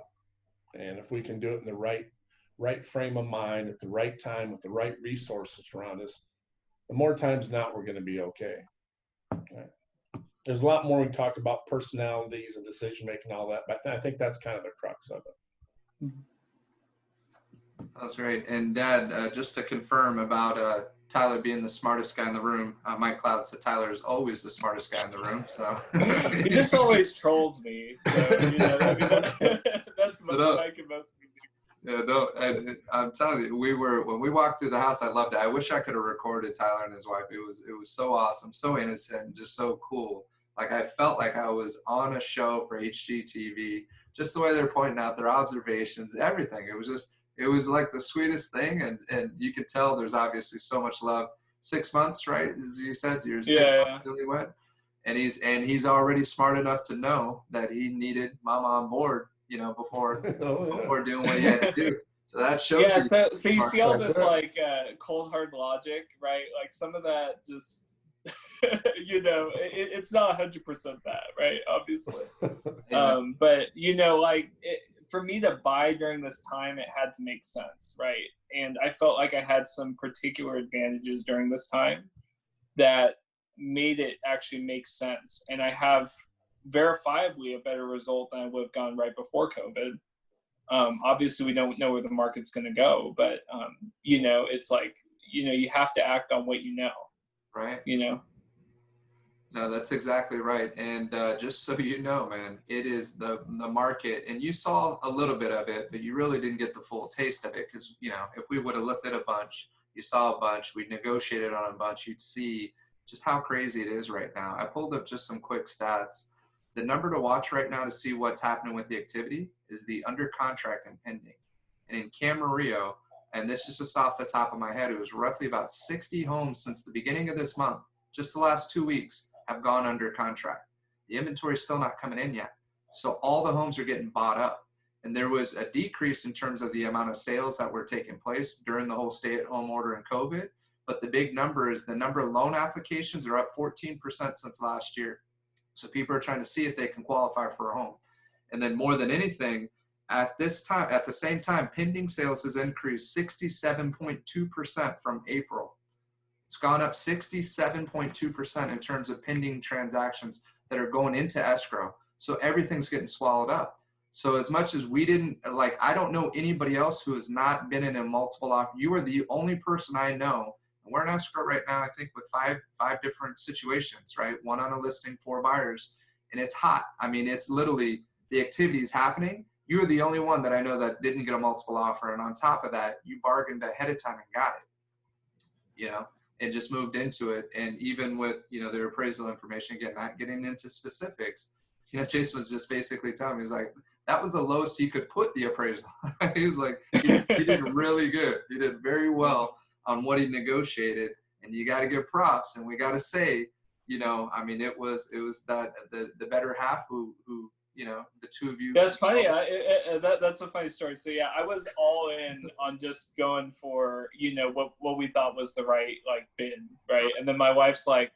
Speaker 4: And if we can do it in the right frame of mind at the right time with the right resources around us, the more times than not, we're going to be okay. Right? There's a lot more we talk about, personalities and decision making, all that, but I think that's kind of the crux of it.
Speaker 1: That's great. And Dad, just to confirm about Tyler being the smartest guy in the room, Mike Cloud said Tyler is always the smartest guy in the room. So
Speaker 3: he just always trolls me. So that's what Mike and most people do.
Speaker 1: Yeah, no, and I'm telling you, when we walked through the house, I loved it. I wish I could have recorded Tyler and his wife. It was so awesome, so innocent, and just so cool. Like, I felt like I was on a show for HGTV, just the way they're pointing out their observations, everything. It was like the sweetest thing, and you could tell there's obviously so much love. 6 months, right? As you said, you're 6 months till he went, and he's already smart enough to know that he needed Mama on board, before doing what he had to do. So that shows you.
Speaker 3: So you see all this like cold hard logic, right? Like some of that just. It's not 100% that, right? Obviously. But for me to buy during this time, it had to make sense, right? And I felt like I had some particular advantages during this time that made it actually make sense. And I have verifiably a better result than I would have gotten right before COVID. Obviously, we don't know where the market's going to go, but you know, it's like, you know, you have to act on what you know.
Speaker 1: Right.
Speaker 3: You know.
Speaker 1: No, that's exactly right. And just so you know, man, it is the market, and you saw a little bit of it, but you really didn't get the full taste of it, because, you know, if we would have looked at a bunch, you saw a bunch, we negotiated on a bunch, you'd see just how crazy it is right now. I pulled up just some quick stats. The number to watch right now to see what's happening with the activity is the under contract and pending. And in Camarillo, and this is just off the top of my head, it was roughly about 60 homes since the beginning of this month, just the last 2 weeks, have gone under contract. The inventory is still not coming in yet. So all the homes are getting bought up. And there was a decrease in terms of the amount of sales that were taking place during the whole stay-at-home order and COVID. But the big number is the number of loan applications are up 14% since last year. So people are trying to see if they can qualify for a home. And then more than anything, at this time, at the same time, pending sales has increased 67.2% from April. It's gone up 67.2% in terms of pending transactions that are going into escrow. So everything's getting swallowed up. So as much as we didn't, like, I don't know anybody else who has not been in a multiple offer. You are the only person I know. And we're in escrow right now, I think, with five different situations, right? One on a listing, 4 buyers, and it's hot. I mean, it's literally, the activity is happening. You are the only one that I know that didn't get a multiple offer. And on top of that, you bargained ahead of time and got it, you know, and just moved into it. And even with, you know, their appraisal information, again, not getting into specifics, you know, Jason was just basically telling me, he's like, that was the lowest he could put the appraisal. He was like, he did really good. He did very well on what he negotiated. And you got to give props. And we got to say, you know, I mean, it was that the better half who, you know, the two of you.
Speaker 3: That's funny. That's a funny story. So yeah, I was all in on just going for, you know, what we thought was the right, like, bid, right? And then my wife's like,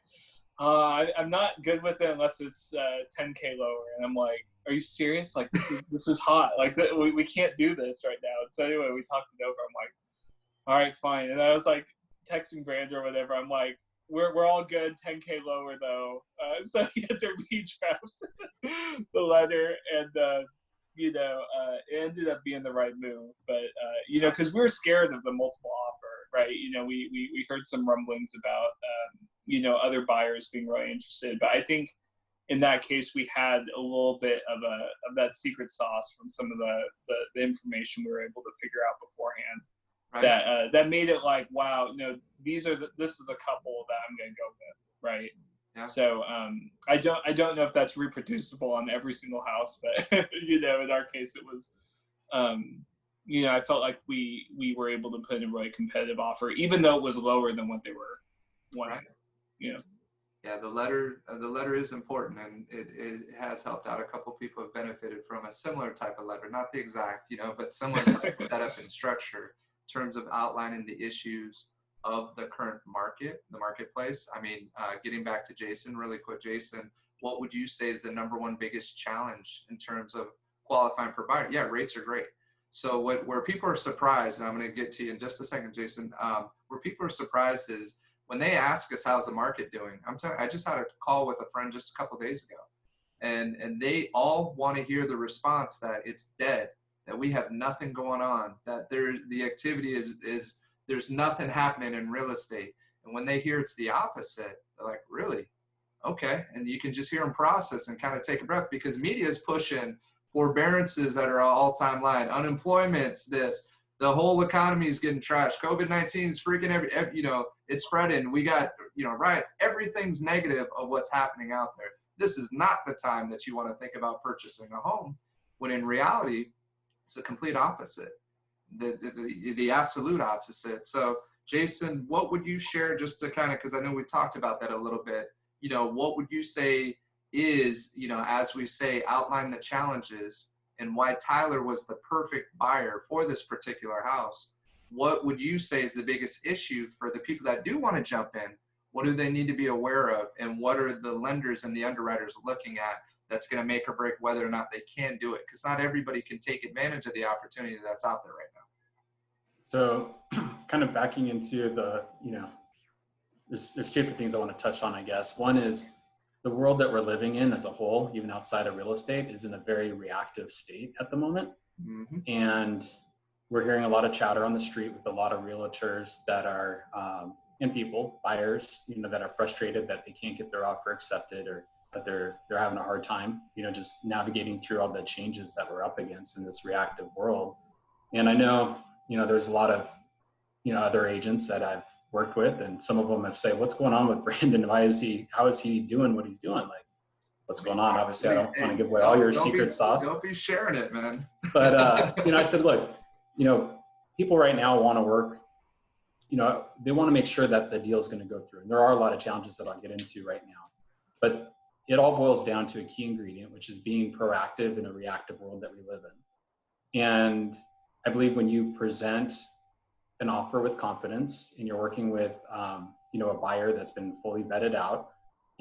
Speaker 3: I'm not good with it unless it's 10K lower. And I'm like, are you serious? Like, this is hot. Like, we can't do this right now. And so anyway, we talked it over. I'm like, all right, fine. And I was like texting Brand or whatever. I'm like, we're all good. 10K lower though. So he had to redraft the letter, and you know, it ended up being the right move. But you know, because we were scared of the multiple offer, right? You know, we heard some rumblings about you know, other buyers being really interested. But I think in that case, we had a little bit of that secret sauce from some of the information we were able to figure out beforehand. Right. That made it like, wow, you know, this is the couple that I'm gonna go with, right? Yeah. So I don't know if that's reproducible on every single house, but you know, in our case, it was, you know, I felt like we were able to put in a really competitive offer, even though it was lower than what they were wanting. Right. You know.
Speaker 1: Yeah, the letter is important, and it has helped out. A couple people have benefited from a similar type of letter, not the exact, you know, but similar type of setup and structure in terms of outlining the issues of the current market, the marketplace. I mean, getting back to Jason really quick, Jason, what would you say is the #1 biggest challenge in terms of qualifying for buyer? Yeah, rates are great. So where people are surprised, and I'm going to get to you in just a second, Jason, where people are surprised is when they ask us, how's the market doing? I just had a call with a friend just a couple of days ago, and they all want to hear the response that it's dead, that we have nothing going on, that the activity is there's nothing happening in real estate. And when they hear it's the opposite, they're like, really? Okay. And you can just hear them process and kind of take a breath, because media is pushing forbearances that are all-time line, unemployment's this, the whole economy is getting trashed. COVID-19 is freaking every, you know, it's spreading. We got, you know, riots. Everything's negative of what's happening out there. This is not the time that you want to think about purchasing a home, when in reality, it's the complete opposite, the absolute opposite. So, Jason, what would you share, just to kind of, because I know we talked about that a little bit, you know, what would you say is, you know, as we say, outline the challenges and why Tyler was the perfect buyer for this particular house? What would you say is the biggest issue for the people that do want to jump in? What do they need to be aware of? And what are the lenders and the underwriters looking at that's going to make or break whether or not they can do it? Because not everybody can take advantage of the opportunity that's out there right now.
Speaker 2: So kind of backing into the, you know, there's two different things I want to touch on, I guess. One is the world that we're living in as a whole, even outside of real estate, is in a very reactive state at the moment.
Speaker 1: Mm-hmm.
Speaker 2: And we're hearing a lot of chatter on the street with a lot of realtors that are, and people, buyers, that are frustrated that they can't get their offer accepted, or that they're having a hard time, just navigating through all the changes that we're up against in this reactive world. And I know, there's a lot of, other agents that I've worked with, and some of them have said, "What's going on with Brandon? How is he doing what he's doing? Like, what's going on?" Obviously, I don't want to give away all your secret sauce.
Speaker 1: Don't be sharing it, man.
Speaker 2: But, I said, look, people right now want to work, they want to make sure that the deal is going to go through. And there are a lot of challenges that I'll get into right now. But it all boils down to a key ingredient, which is being proactive in a reactive world that we live in. And I believe when you present an offer with confidence, and you're working with, a buyer that's been fully vetted out,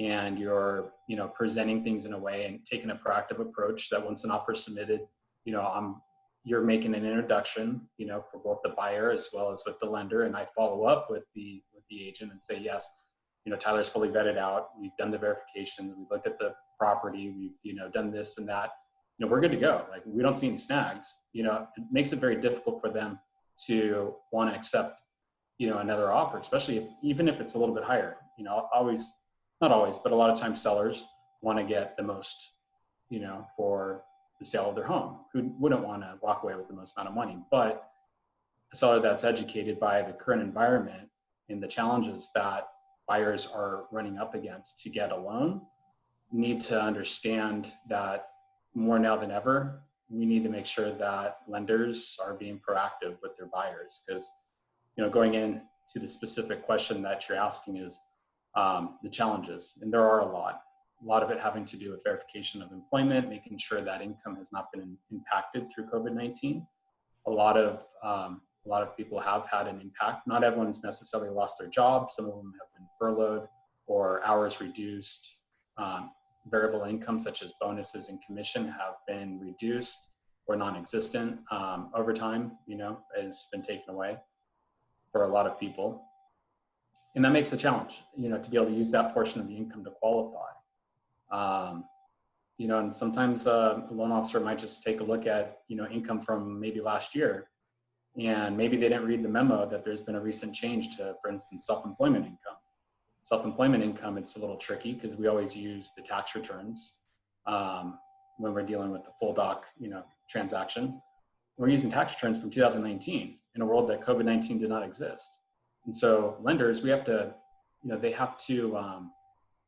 Speaker 2: and you're, presenting things in a way and taking a proactive approach, that once an offer is submitted, you're making an introduction, for both the buyer as well as with the lender. And I follow up with the agent and say, yes, Tyler's fully vetted out. We've done the verification. We've looked at the property. We've, done this and that. We're good to go. Like, we don't see any snags. It makes it very difficult for them to want to accept, another offer, especially even if it's a little bit higher. Always, not always, but a lot of times sellers want to get the most, for the sale of their home. Who wouldn't want to walk away with the most amount of money? But a seller that's educated by the current environment and the challenges that buyers are running up against to get a loan need to understand that more now than ever, we need to make sure that lenders are being proactive with their buyers. Because, going into the specific question that you're asking is the challenges, and there are a lot of it having to do with verification of employment, making sure that income has not been impacted through COVID-19. A lot of people have had an impact. Not everyone's necessarily lost their job. Some of them have been furloughed or hours reduced. Variable income such as bonuses and commission have been reduced or non-existent. Overtime, has been taken away for a lot of people. And that makes a challenge, to be able to use that portion of the income to qualify. And sometimes a loan officer might just take a look at, income from maybe last year, and maybe they didn't read the memo that there's been a recent change to, for instance, self-employment income. Self-employment income, it's a little tricky because we always use the tax returns when we're dealing with the full doc, transaction. We're using tax returns from 2019 in a world that COVID-19 did not exist. And so lenders, we have to, they have to,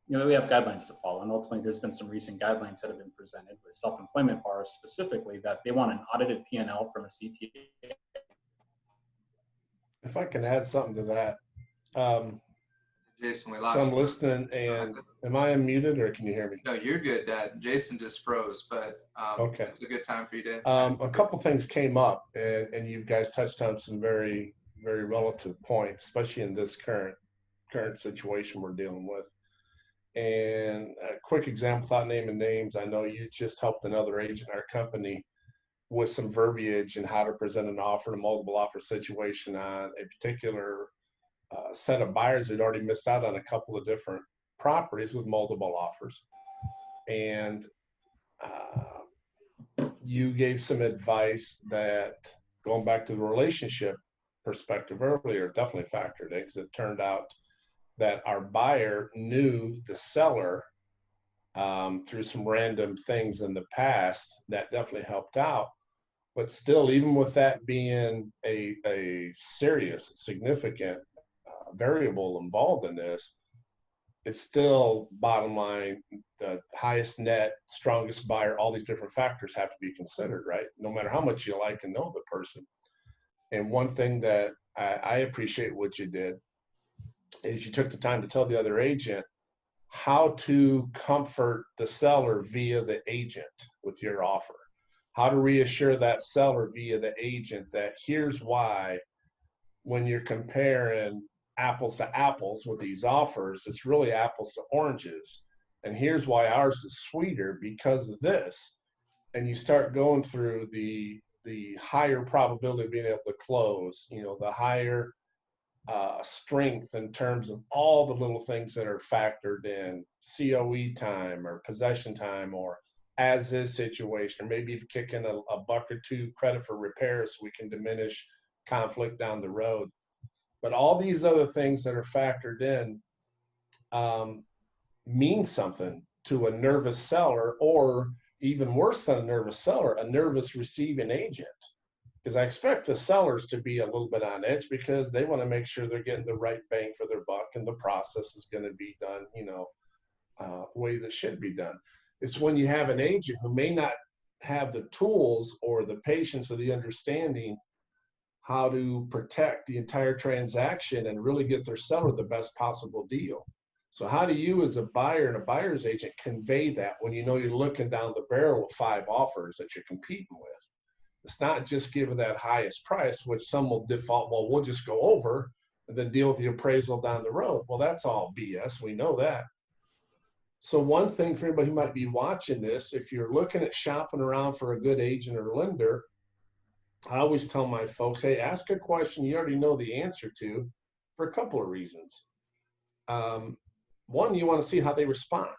Speaker 2: we have guidelines to follow. And ultimately, there's been some recent guidelines that have been presented with self-employment borrowers specifically, that they want an audited P&L from a CPA.
Speaker 4: If I can add something to that.
Speaker 1: Jason, we lost
Speaker 4: so I'm
Speaker 1: you.
Speaker 4: listening, and am I unmuted, or can you hear me?
Speaker 1: No, you're good, Dad. Jason just froze, but
Speaker 4: okay.
Speaker 1: It's a good time for you to.
Speaker 4: A couple things came up, and you guys touched on some very, very relative points, especially in this current situation we're dealing with. And a quick example, without naming names, I know you just helped another agent in our company with some verbiage and how to present an offer, a multiple offer situation on a particular set of buyers who'd already missed out on a couple of different properties with multiple offers. And you gave some advice that, going back to the relationship perspective earlier, definitely factored in, because it turned out that our buyer knew the seller through some random things in the past. That definitely helped out. But still, even with that being a serious, significant variable involved in this, it's still, bottom line, the highest net, strongest buyer, all these different factors have to be considered, right? No matter how much you like and know the person. And one thing that I appreciate what you did is you took the time to tell the other agent how to comfort the seller via the agent with your offer, how to reassure that seller via the agent that here's why, when you're comparing apples to apples with these offers, it's really apples to oranges. And here's why ours is sweeter because of this. And you start going through the higher probability of being able to close, the higher strength in terms of all the little things that are factored in, COE time or possession time or as is situation, or maybe if kick in a buck or two credit for repairs so we can diminish conflict down the road. But all these other things that are factored in mean something to a nervous seller, or even worse than a nervous seller, a nervous receiving agent. Because I expect the sellers to be a little bit on edge because they want to make sure they're getting the right bang for their buck and the process is going to be done, the way that should be done. It's when you have an agent who may not have the tools or the patience or the understanding how to protect the entire transaction and really get their seller the best possible deal. So how do you as a buyer and a buyer's agent convey that when you know you're looking down the barrel of 5 offers that you're competing with? It's not just giving that highest price, which some will default, well, we'll just go over and then deal with the appraisal down the road. Well, that's all BS. We know that. So one thing for anybody who might be watching this, if you're looking at shopping around for a good agent or lender, I always tell my folks, hey, ask a question you already know the answer to for a couple of reasons. One, you want to see how they respond.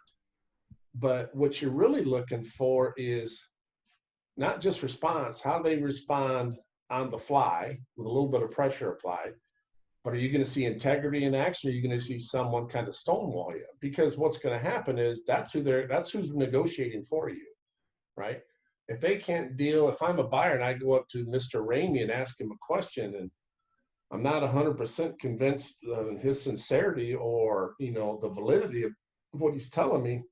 Speaker 4: But what you're really looking for is not just response, how do they respond on the fly with a little bit of pressure applied, but are you going to see integrity in action? Or are you going to see someone kind of stonewall you? Because what's going to happen is that's who's negotiating for you, right? If they can't deal, if I'm a buyer and I go up to Mr. Ramey and ask him a question and I'm not 100% convinced of his sincerity or, the validity of what he's telling me,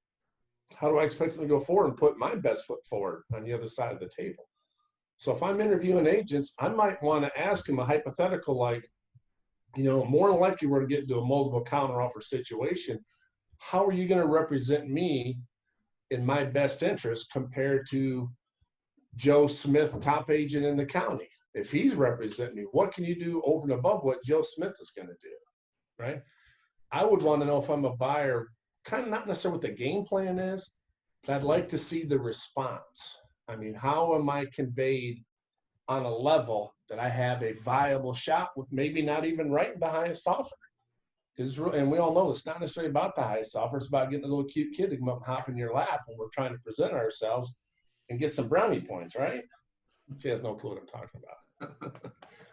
Speaker 4: how do I expect him to go forward and put my best foot forward on the other side of the table? So if I'm interviewing agents, I might want to ask him a hypothetical like, more than likely we're going to get into a multiple counteroffer situation. How are you going to represent me in my best interest compared to Joe Smith, top agent in the county? If he's representing me, what can you do over and above what Joe Smith is going to do, right? I would want to know if I'm a buyer, kind of not necessarily what the game plan is, but I'd like to see the response. I mean, how am I conveyed on a level that I have a viable shot with maybe not even writing the highest offer? And we all know it's not necessarily about the highest offer. It's about getting a little cute kid to come up and hop in your lap when we're trying to present ourselves and get some brownie points, right? She has no clue what I'm talking about.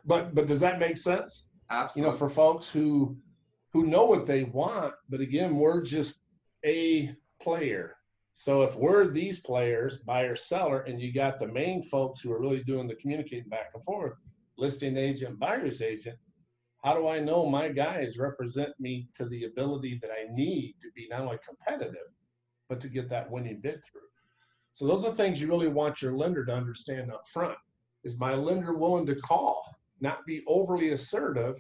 Speaker 4: But does that make sense?
Speaker 1: Absolutely.
Speaker 4: For folks who know what they want, but again, we're just a player. So if we're these players, buyer, seller, and you got the main folks who are really doing the communicating back and forth, listing agent, buyer's agent, how do I know my guys represent me to the ability that I need to be not only competitive, but to get that winning bid through? So those are things you really want your lender to understand up front. Is my lender willing to call, not be overly assertive,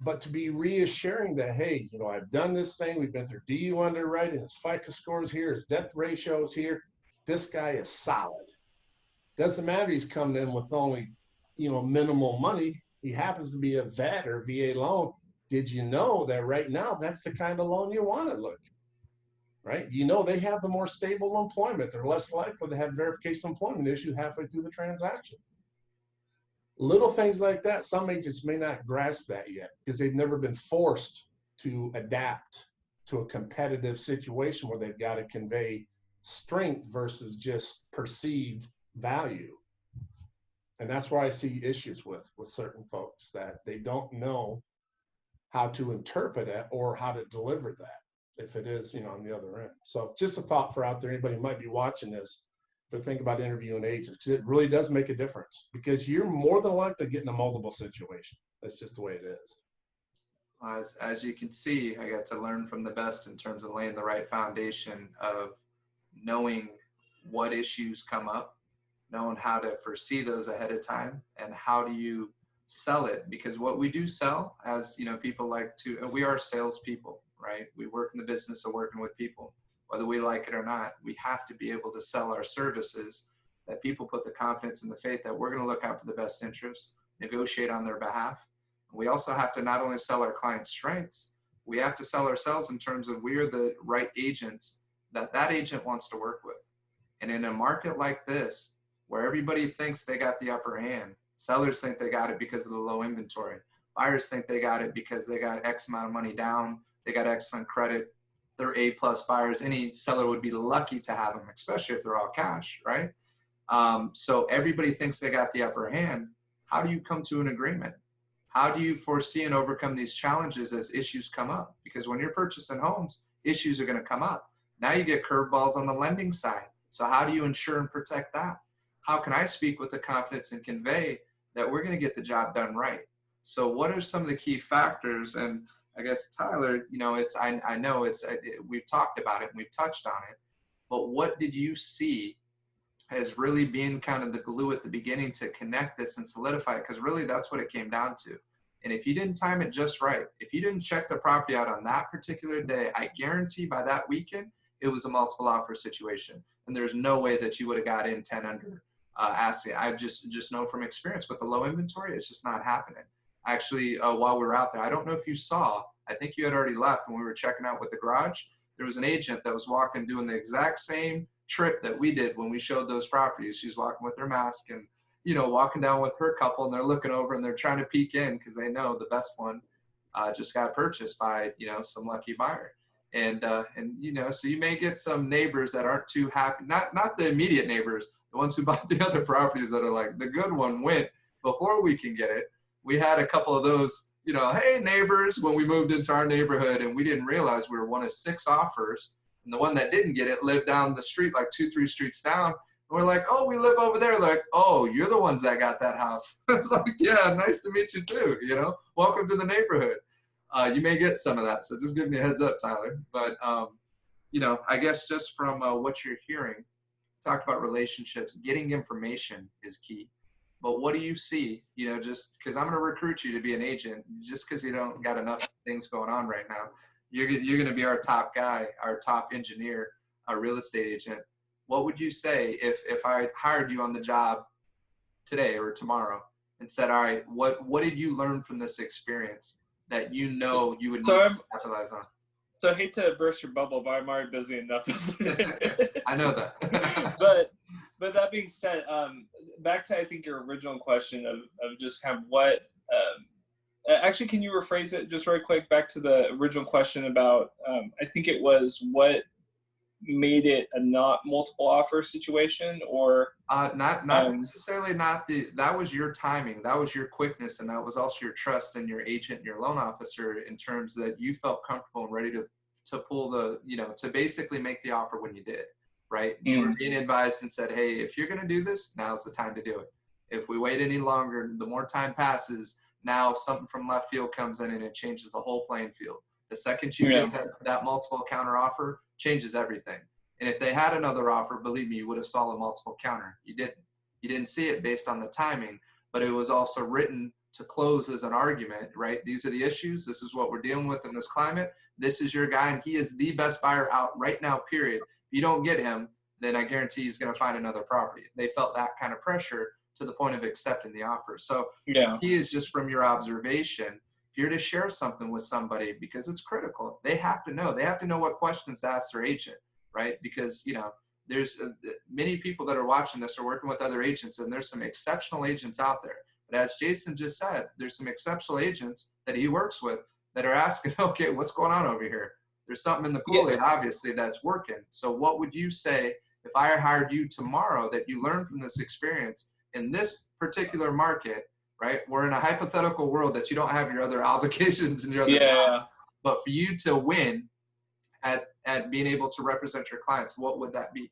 Speaker 4: but to be reassuring that, hey, I've done this thing. We've been through DU underwriting. His FICO score is here. His debt ratio is here. This guy is solid. Doesn't matter he's coming in with only, minimal money. He happens to be a vet or VA loan. Did you know that right now that's the kind of loan you want to look at? Right? They have the more stable employment. They're less likely to have verification of employment issue halfway through the transaction. Little things like that, some agents may not grasp that yet because they've never been forced to adapt to a competitive situation where they've got to convey strength versus just perceived value. And that's where I see issues with certain folks, that they don't know how to interpret it or how to deliver that, if it is, on the other end. So just a thought for out there, anybody who might be watching this, to think about interviewing agents, because it really does make a difference, because you're more than likely getting a multiple situation. That's just the way it is.
Speaker 1: As you can see, I got to learn from the best in terms of laying the right foundation of knowing what issues come up, knowing how to foresee those ahead of time, and how do you sell it? Because what we do sell, as people like to, we are salespeople, right? We work in the business of working with people. Whether we like it or not, we have to be able to sell our services, that people put the confidence and the faith that we're going to look out for the best interests, negotiate on their behalf. We also have to not only sell our clients' strengths, we have to sell ourselves in terms of we are the right agents that agent wants to work with. And in a market like this, where everybody thinks they got the upper hand, sellers think they got it because of the low inventory. Buyers think they got it because they got X amount of money down, they got excellent credit, they're A-plus buyers. Any seller would be lucky to have them, especially if they're all cash, right? So everybody thinks they got the upper hand. How do you come to an agreement? How do you foresee and overcome these challenges as issues come up? Because when you're purchasing homes, issues are going to come up. Now you get curveballs on the lending side. So how do you ensure and protect that? How can I speak with the confidence and convey that we're going to get the job done right? So what are some of the key factors? And I guess, Tyler, you know, I know we've talked about it and we've touched on it, but what did you see as really being kind of the glue at the beginning to connect this and solidify it? Because really that's what it came down to. And if you didn't time it just right, if you didn't check the property out on that particular day, I guarantee by that weekend, it was a multiple offer situation. And there's no way that you would have got in 10 under asking. I just know from experience with the low inventory, it's just not happening. Actually, while we were out there, I don't know if you saw, I think you had already left when we were checking out with the garage. There was an agent that was walking, doing the exact same trip that we did when we showed those properties. She's walking with her mask and, you know, walking down with her couple, and they're looking over and they're trying to peek in because they know the best one just got purchased by, you know, some lucky buyer. And you know, so you may get some neighbors that aren't too happy, not the immediate neighbors, the ones who bought the other properties that are like, the good one went before we can get it. We had a couple of those, you know, hey neighbors, when we moved into our neighborhood, and we didn't realize we were one of 6 offers. And the one that didn't get it lived down the street, like 2-3 streets down. And we're like, oh, we live over there. Like, oh, you're the ones that got that house. It's like, yeah, nice to meet you too. You know, welcome to the neighborhood. You may get some of that. So just give me a heads up, Tyler. But, you know, I guess just from what you're hearing, talk about relationships, getting information is key. But what do you see, you know, just because I'm going to recruit you to be an agent, just because you don't got enough things going on right now. You're going to be our top guy, our top engineer, our real estate agent. What would you say if I hired you on the job today or tomorrow and said, all right, what did you learn from this experience that you know you would need to capitalize on?
Speaker 3: So I hate to burst your bubble, but I'm already busy enough.
Speaker 1: I know that.
Speaker 3: but that being said, back to I think your original question of just kind of what actually, can you rephrase it just very quick back to the original question about I think it was what made it a not multiple offer situation, or
Speaker 1: not necessarily that was your timing, that was your quickness, and that was also your trust in your agent and your loan officer in terms that you felt comfortable and ready to pull the, you know, to basically make the offer when you did, right? You were being advised and said, hey, if you're going to do this, now's the time to do it. If we wait any longer, the more time passes, now something from left field comes in and it changes the whole playing field. The second you get that multiple counter offer, changes everything. And if they had another offer, believe me, you would have saw a multiple counter. You didn't. You didn't see it based on the timing, but it was also written to close as an argument, right? These are the issues. This is what we're dealing with in this climate. This is your guy, and he is the best buyer out right now, period. If you don't get him, then I guarantee he's going to find another property. They felt that kind of pressure to the point of accepting the offer. So the key is just from your observation. If you're to share something with somebody, because it's critical, they have to know. They have to know what questions to ask their agent, right? Because, you know, there's many people that are watching this are working with other agents, and there's some exceptional agents out there. But as Jason just said, there's some exceptional agents that he works with that are asking, okay, what's going on over here? There's something in the Kool-Aid, obviously, that's working. So what would you say if I hired you tomorrow that you learned from this experience in this particular market, right? We're in a hypothetical world that you don't have your other obligations and your other job. But for you to win at being able to represent your clients, what would that be?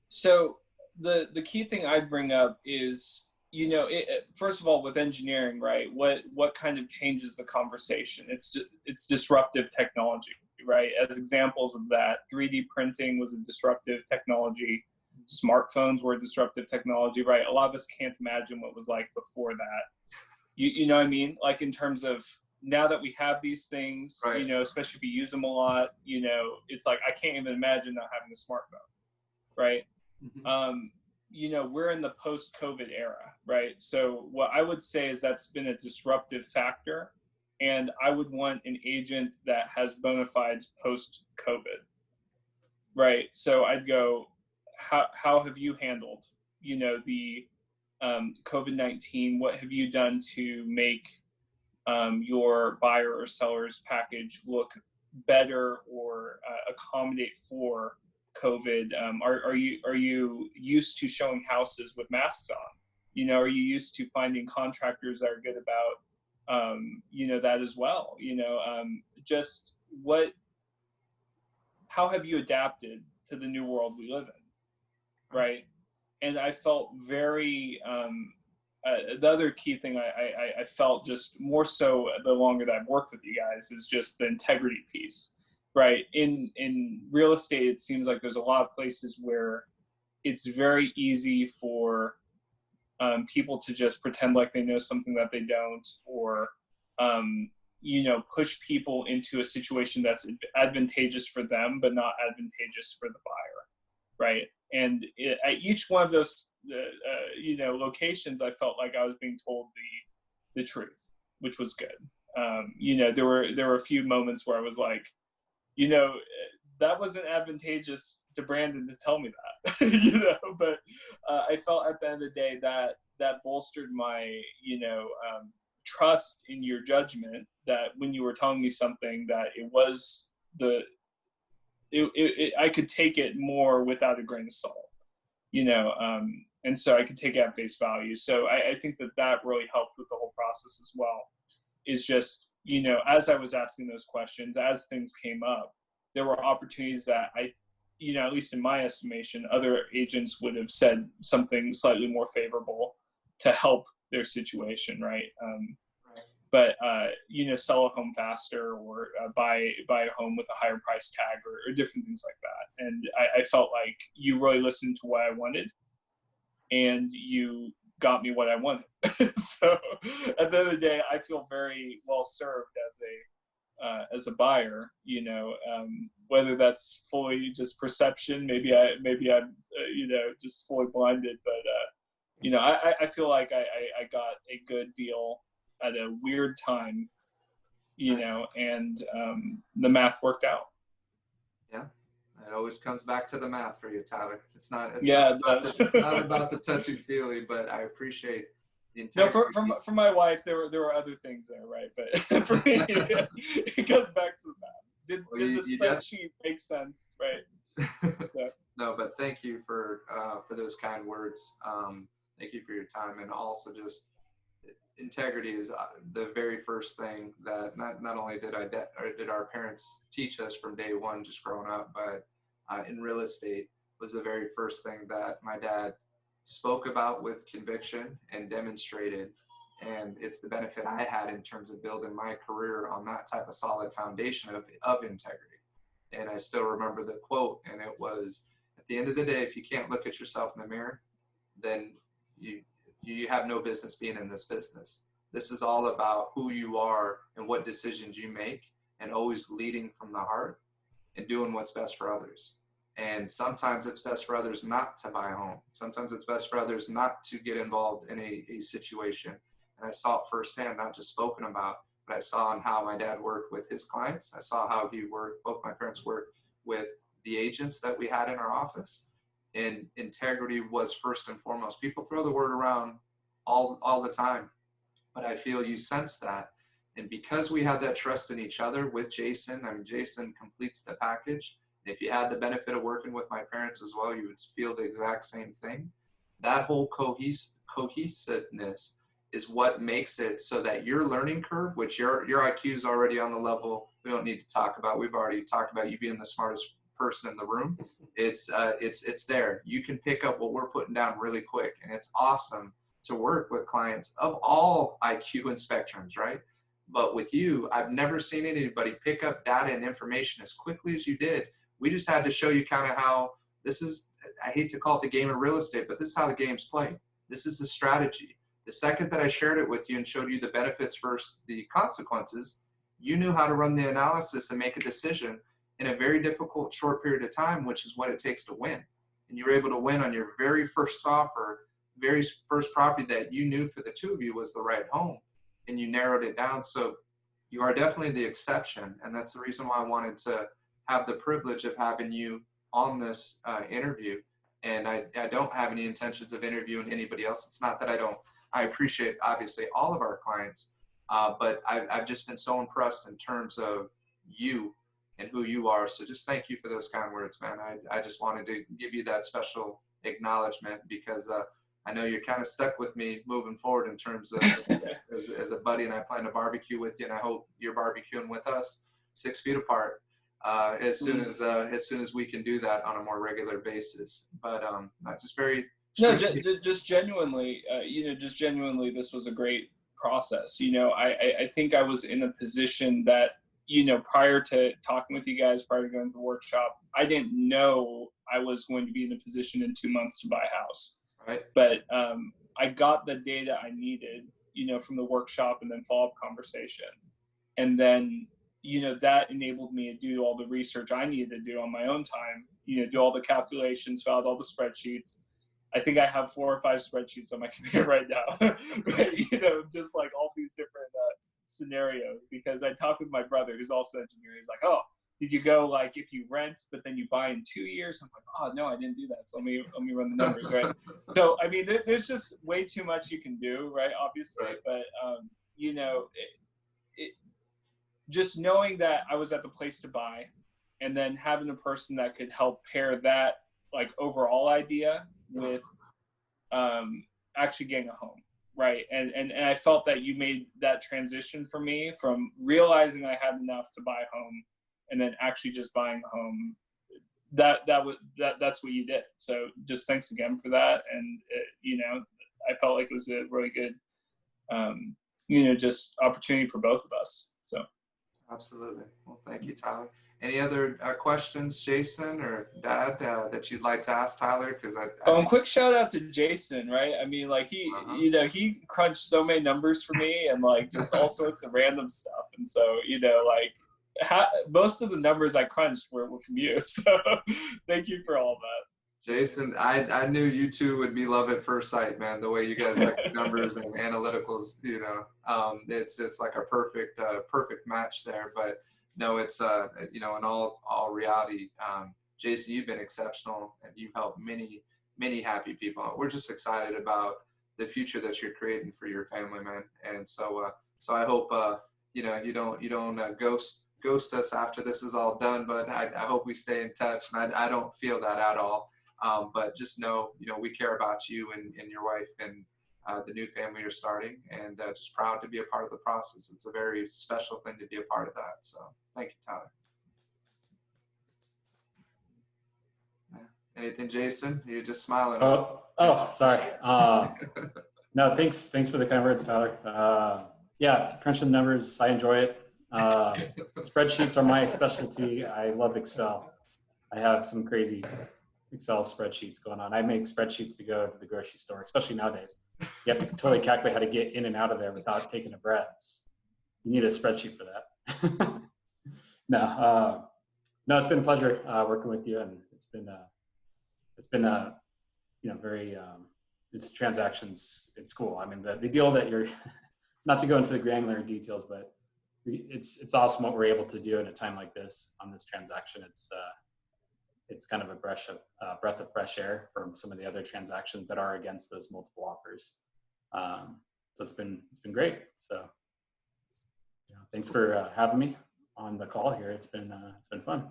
Speaker 3: So the key thing I'd bring up is, you know, first of all, with engineering, right? What kind of changes the conversation? It's disruptive technology, right? As examples of that, 3D printing was a disruptive technology. Smartphones were a disruptive technology, right? A lot of us can't imagine what it was like before that. You know what I mean? Like in terms of now that we have these things, right, you know, especially if you use them a lot, you know, it's like I can't even imagine not having a smartphone, right? Mm-hmm. You know, we're in the post-COVID era, right? So what I would say is that's been a disruptive factor, and I would want an agent that has bona fides post-COVID, right? So I'd go, how have you handled, you know, the COVID-19? What have you done to make your buyer or seller's package look better or accommodate for COVID? Are you used to showing houses with masks on? You know, are you used to finding contractors that are good about, you know, that as well? You know, just how have you adapted to the new world we live in, right? And I felt very, the other key thing I felt just more so the longer that I've worked with you guys is just the integrity piece, right? In real estate, it seems like there's a lot of places where it's very easy for people to just pretend like they know something that they don't, or you know, push people into a situation that's advantageous for them but not advantageous for the buyer, right? And at each one of those you know, locations, I felt like I was being told the truth, which was good. You know, there were a few moments where I was like, you know, that wasn't advantageous to Brandon to tell me that, you know, but I felt at the end of the day that bolstered my, you know, trust in your judgment, that when you were telling me something that it was I could take it more without a grain of salt, you know, and so I could take it at face value. So I think that really helped with the whole process as well, is just, you know, as I was asking those questions, as things came up, there were opportunities that you know, at least in my estimation, other agents would have said something slightly more favorable to help their situation, right? But you know, sell a home faster, or buy a home with a higher price tag, or different things like that. And I felt like you really listened to what I wanted, and you got me what I wanted. So at the end of the day, I feel very well served as a buyer. You know, whether that's fully just perception, maybe I'm you know, just fully blinded, but you know, I feel like I got a good deal at a weird time, you know, and the math worked out.
Speaker 1: Yeah, it always comes back to the math for you, Tyler. It's not about the touchy feely, but I appreciate the integrity.
Speaker 3: No, for my wife, there were other things there, right? But for me, it goes back to the math. Did the spreadsheet make sense, right? So.
Speaker 1: No, but thank you for those kind words. Thank you for your time, and also just integrity is the very first thing that not only did our parents teach us from day one, just growing up, but in real estate was the very first thing that my dad spoke about with conviction and demonstrated. And it's the benefit I had in terms of building my career on that type of solid foundation of integrity. And I still remember the quote, and it was, at the end of the day, if you can't look at yourself in the mirror, then you have no business being in this business. This is all about who you are and what decisions you make, and always leading from the heart and doing what's best for others. And sometimes it's best for others not to buy a home. Sometimes it's best for others not to get involved in a situation. And I saw it firsthand, not just spoken about, but I saw on how my dad worked with his clients. I saw how he worked, both my parents worked with the agents that we had in our office. And integrity was first and foremost. People throw the word around all the time, but I feel you sense that. And because we had that trust in each other with Jason, I mean, Jason completes the package. If you had the benefit of working with my parents as well, you would feel the exact same thing. That whole cohesiveness is what makes it so that your learning curve, which your IQ is already on the level we don't need to talk about. We've already talked about you being the smartest person in the room. It's there. You can pick up what we're putting down really quick, and it's awesome to work with clients of all IQ and spectrums, right? But with you, I've never seen anybody pick up data and information as quickly as you did. We just had to show you kind of how this is, I hate to call it the game of real estate, but this is how the game's played. This is the strategy. The second that I shared it with you and showed you the benefits versus the consequences, you knew how to run the analysis and make a decision in a very difficult short period of time, which is what it takes to win. And you were able to win on your very first offer, very first property that you knew for the two of you was the right home, and you narrowed it down. So you are definitely the exception, and that's the reason why I wanted to have the privilege of having you on this interview. And I don't have any intentions of interviewing anybody else. It's not that I appreciate, obviously, all of our clients, But I've just been so impressed in terms of you and who you are. So just thank you for those kind words, man. I just wanted to give you that special acknowledgement because I know you're kind of stuck with me moving forward in terms of as a buddy, and I plan to barbecue with you, and I hope you're barbecuing with us 6 feet apart as soon as we can do that on a more regular basis. But not just very.
Speaker 3: No, just genuinely, just genuinely, this was a great process. I think I was in a position that, prior to talking with you guys, prior to going to the workshop, I didn't know I was going to be in a position in 2 months to buy a house.
Speaker 1: Right.
Speaker 3: But I got the data I needed, from the workshop and then follow-up conversation. And then, that enabled me to do all the research I needed to do on my own time, do all the calculations, fill out all the spreadsheets. I think I have 4 or 5 spreadsheets on my computer right now, just like all these different scenarios, because I talked with my brother, who's also an engineer. He's like, oh, did you go like if you rent, but then you buy in 2 years? I'm like, oh, no, I didn't do that. So let me run the numbers, right? So, I mean, there's just way too much you can do, right? Obviously,
Speaker 1: right.
Speaker 3: But, just knowing that I was at the place to buy, and then having a person that could help pair that like overall idea with actually getting a home, right? And I felt that you made that transition for me from realizing I had enough to buy a home and then actually just buying a home. That's what you did. So just thanks again for that. And I felt like it was a really good just opportunity for both of us. So
Speaker 1: absolutely. Well, thank you, Tyler. Any other questions, Jason or Dad, that you'd like to ask Tyler? Because
Speaker 3: quick shout out to Jason, right? I mean, like he crunched so many numbers for me, and like just all sorts of random stuff. And so most of the numbers I crunched were from you. So thank you for all that.
Speaker 1: Jason, I knew you two would be love at first sight, man. The way you guys like numbers and analyticals, it's like a perfect match there. But no, it's in all reality, Jason, you've been exceptional and you've helped many happy people. We're just excited about the future that you're creating for your family, man. And so I hope you don't ghost us after this is all done. But I hope we stay in touch, and I don't feel that at all. But just know, we care about you and your wife and the new family you're starting, and just proud to be a part of the process. It's a very special thing to be a part of that. So thank you, Tyler. Yeah. Anything, Jason? You're just smiling.
Speaker 2: Sorry. No, thanks for the kind words, Tyler. Yeah, crunching numbers, I enjoy it. Spreadsheets are my specialty. I love Excel. I have some crazy Excel spreadsheets going on. I make spreadsheets to go to the grocery store, especially nowadays. You have to totally calculate how to get in and out of there without taking a breath. You need a spreadsheet for that. No, it's been a pleasure working with you, and it's been very this transactions. It's cool. I mean, the deal that you're not to go into the granular details, but it's awesome what we're able to do in a time like this on this transaction. It's kind of a breath of fresh air from some of the other transactions that are against those multiple offers. So it's been great. So thanks for having me on the call here. It's been fun.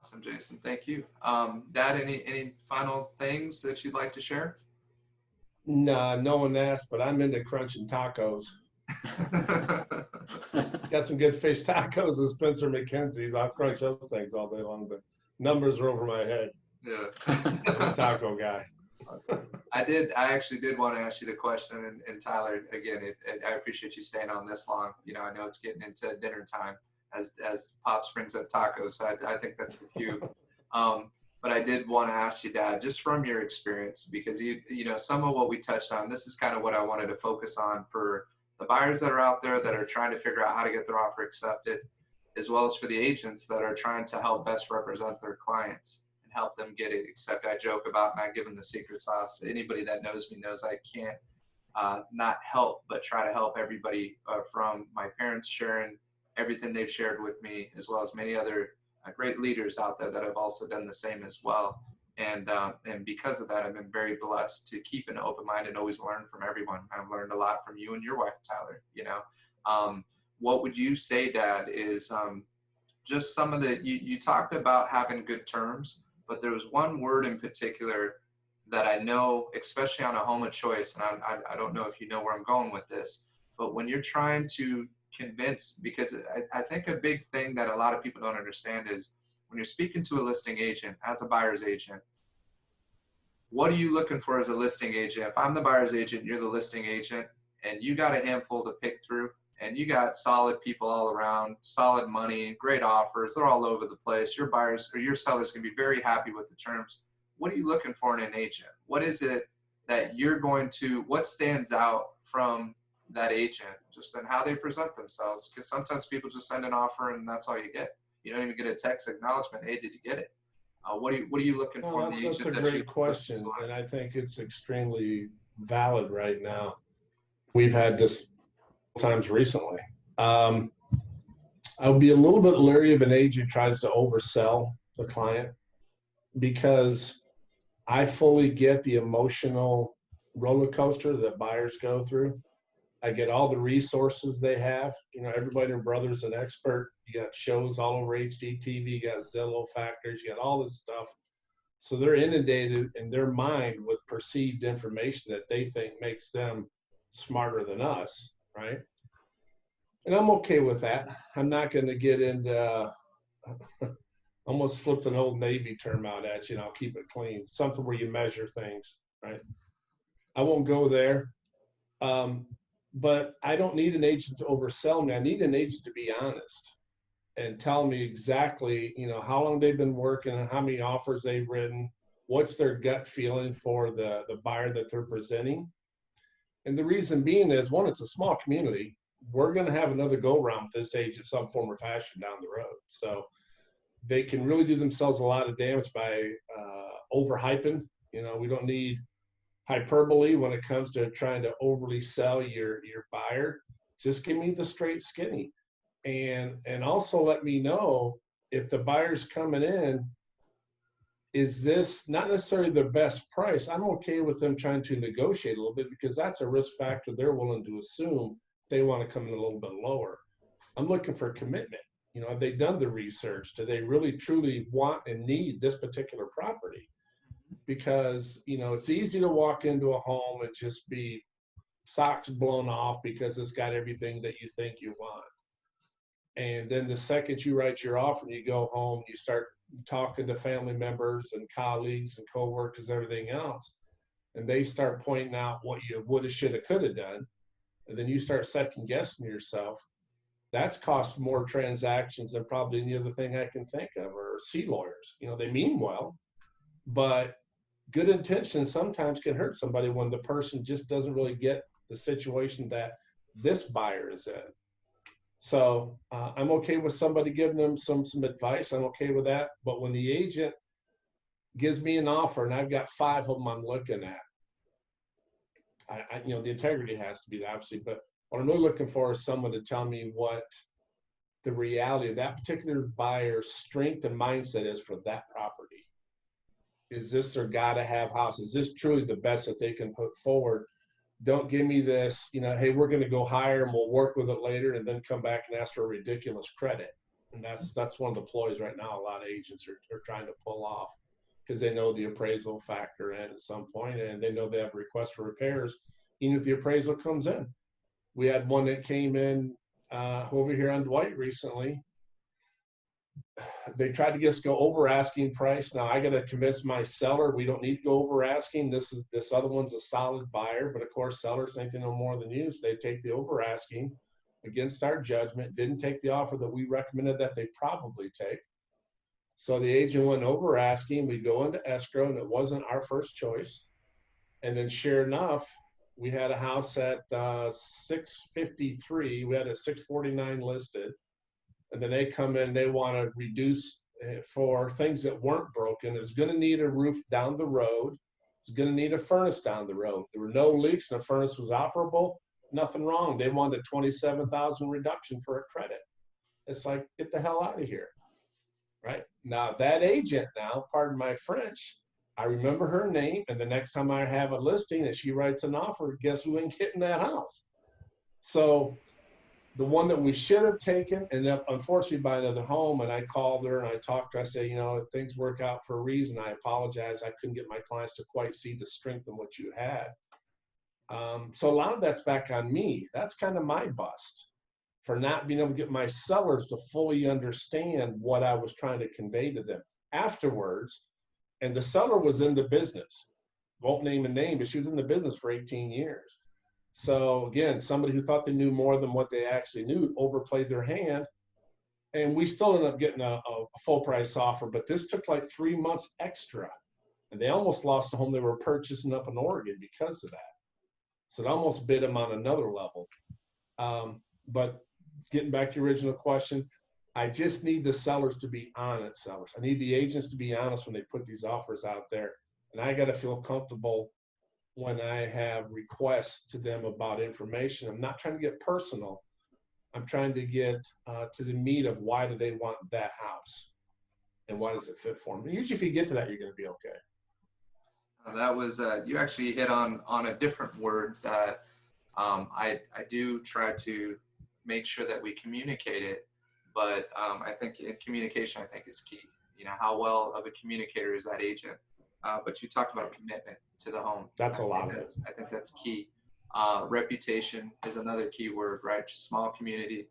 Speaker 1: Awesome, Jason. Thank you. Dad, any final things that you'd like to share?
Speaker 4: Nah, no one asked, but I'm into crunching tacos. Got some good fish tacos at Spencer McKenzie's. I'll crunch those things all day long, but numbers are over my head.
Speaker 1: Yeah.
Speaker 4: I'm a taco guy.
Speaker 1: I actually did want to ask you the question, and Tyler, again, I appreciate you staying on this long. I know it's getting into dinner time as Pops brings up tacos, so I think that's the cue. But I did want to ask you, Dad, just from your experience, because some of what we touched on, this is kind of what I wanted to focus on for the buyers that are out there that are trying to figure out how to get their offer accepted, as well as for the agents that are trying to help best represent their clients and help them get it accepted. I joke about not giving the secret sauce. Anybody that knows me knows I can't not help, but try to help everybody from my parents sharing everything they've shared with me, as well as many other great leaders out there that have also done the same as well. And because of that, I've been very blessed to keep an open mind and always learn from everyone. I've learned a lot from you and your wife, Tyler, What would you say, Dad, is just some of you talked about having good terms, but there was one word in particular that I know, especially on a home of choice, and I don't know if you know where I'm going with this, but when you're trying to convince, because I think a big thing that a lot of people don't understand is when you're speaking to a listing agent, as a buyer's agent, what are you looking for as a listing agent? If I'm the buyer's agent, you're the listing agent, and you got a handful to pick through, and you got solid people all around, solid money, great offers, they're all over the place. Your buyers or your sellers can be very happy with the terms. What are you looking for in an agent? What is it that you're going to, what stands out from that agent just in how they present themselves? Because sometimes people just send an offer and that's all you get. You don't even get a text acknowledgement. Hey, did you get it? What are you looking for in the
Speaker 4: That's a
Speaker 1: agent?
Speaker 4: great question, and I think it's extremely valid right now. We've had this times recently. I would be a little bit leery of an agent who tries to oversell the client, because I fully get the emotional roller coaster that buyers go through. I get all the resources they have. You know, everybody and brother's an expert. You got shows all over HGTV, you got Zillow factors, you got all this stuff. So they're inundated in their mind with perceived information that they think makes them smarter than us, right? And I'm okay with that. I'm not going to get into almost flipped an old Navy term out at you, and I'll keep it clean. Something where you measure things, right? I won't go there. But I don't need an agent to oversell me. I need an agent to be honest and tell me exactly, you know, how long they've been working and how many offers they've written, what's their gut feeling for the buyer that they're presenting. And the reason being is, one, it's a small community. We're going to have another go around with this agent some form or fashion down the road. So they can really do themselves a lot of damage by overhyping. You know, we don't need hyperbole when it comes to trying to overly sell your buyer. Just give me the straight skinny, and also let me know if the buyer's coming in, is this not necessarily the best price? I'm okay with them trying to negotiate a little bit, because that's a risk factor they're willing to assume. They want to come in a little bit lower. I'm looking for commitment. You know, have they done the research? Do they really truly want and need this particular property? Because, you know, it's easy to walk into a home and just be socks blown off because it's got everything that you think you want. And then the second you write your offer and you go home, you start talking to family members and colleagues and coworkers and everything else, and they start pointing out what you woulda, shoulda, coulda done, and then you start second guessing yourself. That's cost more transactions than probably any other thing I can think of, or see lawyers. You know, they mean well, but good intentions sometimes can hurt somebody when the person just doesn't really get the situation that this buyer is in. So I'm okay with somebody giving them some advice. I'm okay with that. But when the agent gives me an offer and I've got 5 of them I'm looking at, you know, the integrity has to be there, obviously. But what I'm really looking for is someone to tell me what the reality of that particular buyer's strength and mindset is for that property. Is this their gotta have house? Is this truly the best that they can put forward? Don't give me this, you know, hey, we're going to go higher and we'll work with it later, and then come back and ask for a ridiculous credit. And that's one of the ploys right now a lot of agents are trying to pull off, because they know the appraisal factor in at some point, and they know they have a request for repairs, even if the appraisal comes in. We had one that came in over here on Dwight recently. They tried to get us to go over asking price. Now I got to convince my seller we don't need to go over asking. This other one's a solid buyer, but of course sellers think they know more than you, so they take the over asking against our judgment. Didn't take the offer that we recommended that they probably take. So the agent went over asking. We go into escrow, and it wasn't our first choice. And then sure enough, we had a house at 653. We had a 649 listed. And then they come in, they want to reduce for things that weren't broken. It's going to need a roof down the road. It's going to need a furnace down the road. There were no leaks, and the furnace was operable. Nothing wrong. They wanted a $27,000 reduction for a credit. It's like, get the hell out of here, right? Now that agent, now, pardon my French, I remember her name, and the next time I have a listing and she writes an offer, guess who ain't getting that house? So the one that we should have taken, and then unfortunately by another home, and I called her and I talked to her, I said, you know, things work out for a reason. I apologize. I couldn't get my clients to quite see the strength in what you had. So a lot of that's back on me. That's kind of my bust for not being able to get my sellers to fully understand what I was trying to convey to them afterwards. And the seller was in the business, won't name a name, but she was in the business for 18 years. So again, somebody who thought they knew more than what they actually knew overplayed their hand. And we still ended up getting a full price offer, but this took like 3 months extra. And they almost lost the home they were purchasing up in Oregon because of that. So it almost bid them on another level. But getting back to your original question, I just need the sellers to be honest sellers. I need the agents to be honest when they put these offers out there. And I got to feel comfortable when I have requests to them about information. I'm not trying to get personal. I'm trying to get to the meat of why do they want that house and why does it fit for them. And usually if you get to that, you're going to be okay.
Speaker 1: That was, you actually hit on a different word that I do try to make sure that we communicate it, but I think in communication, I think is key. You know, how well of a communicator is that agent? But you talked about commitment to the home.
Speaker 4: That's a lot of it.
Speaker 1: I think that's key. Reputation is another key word, right? Just small community.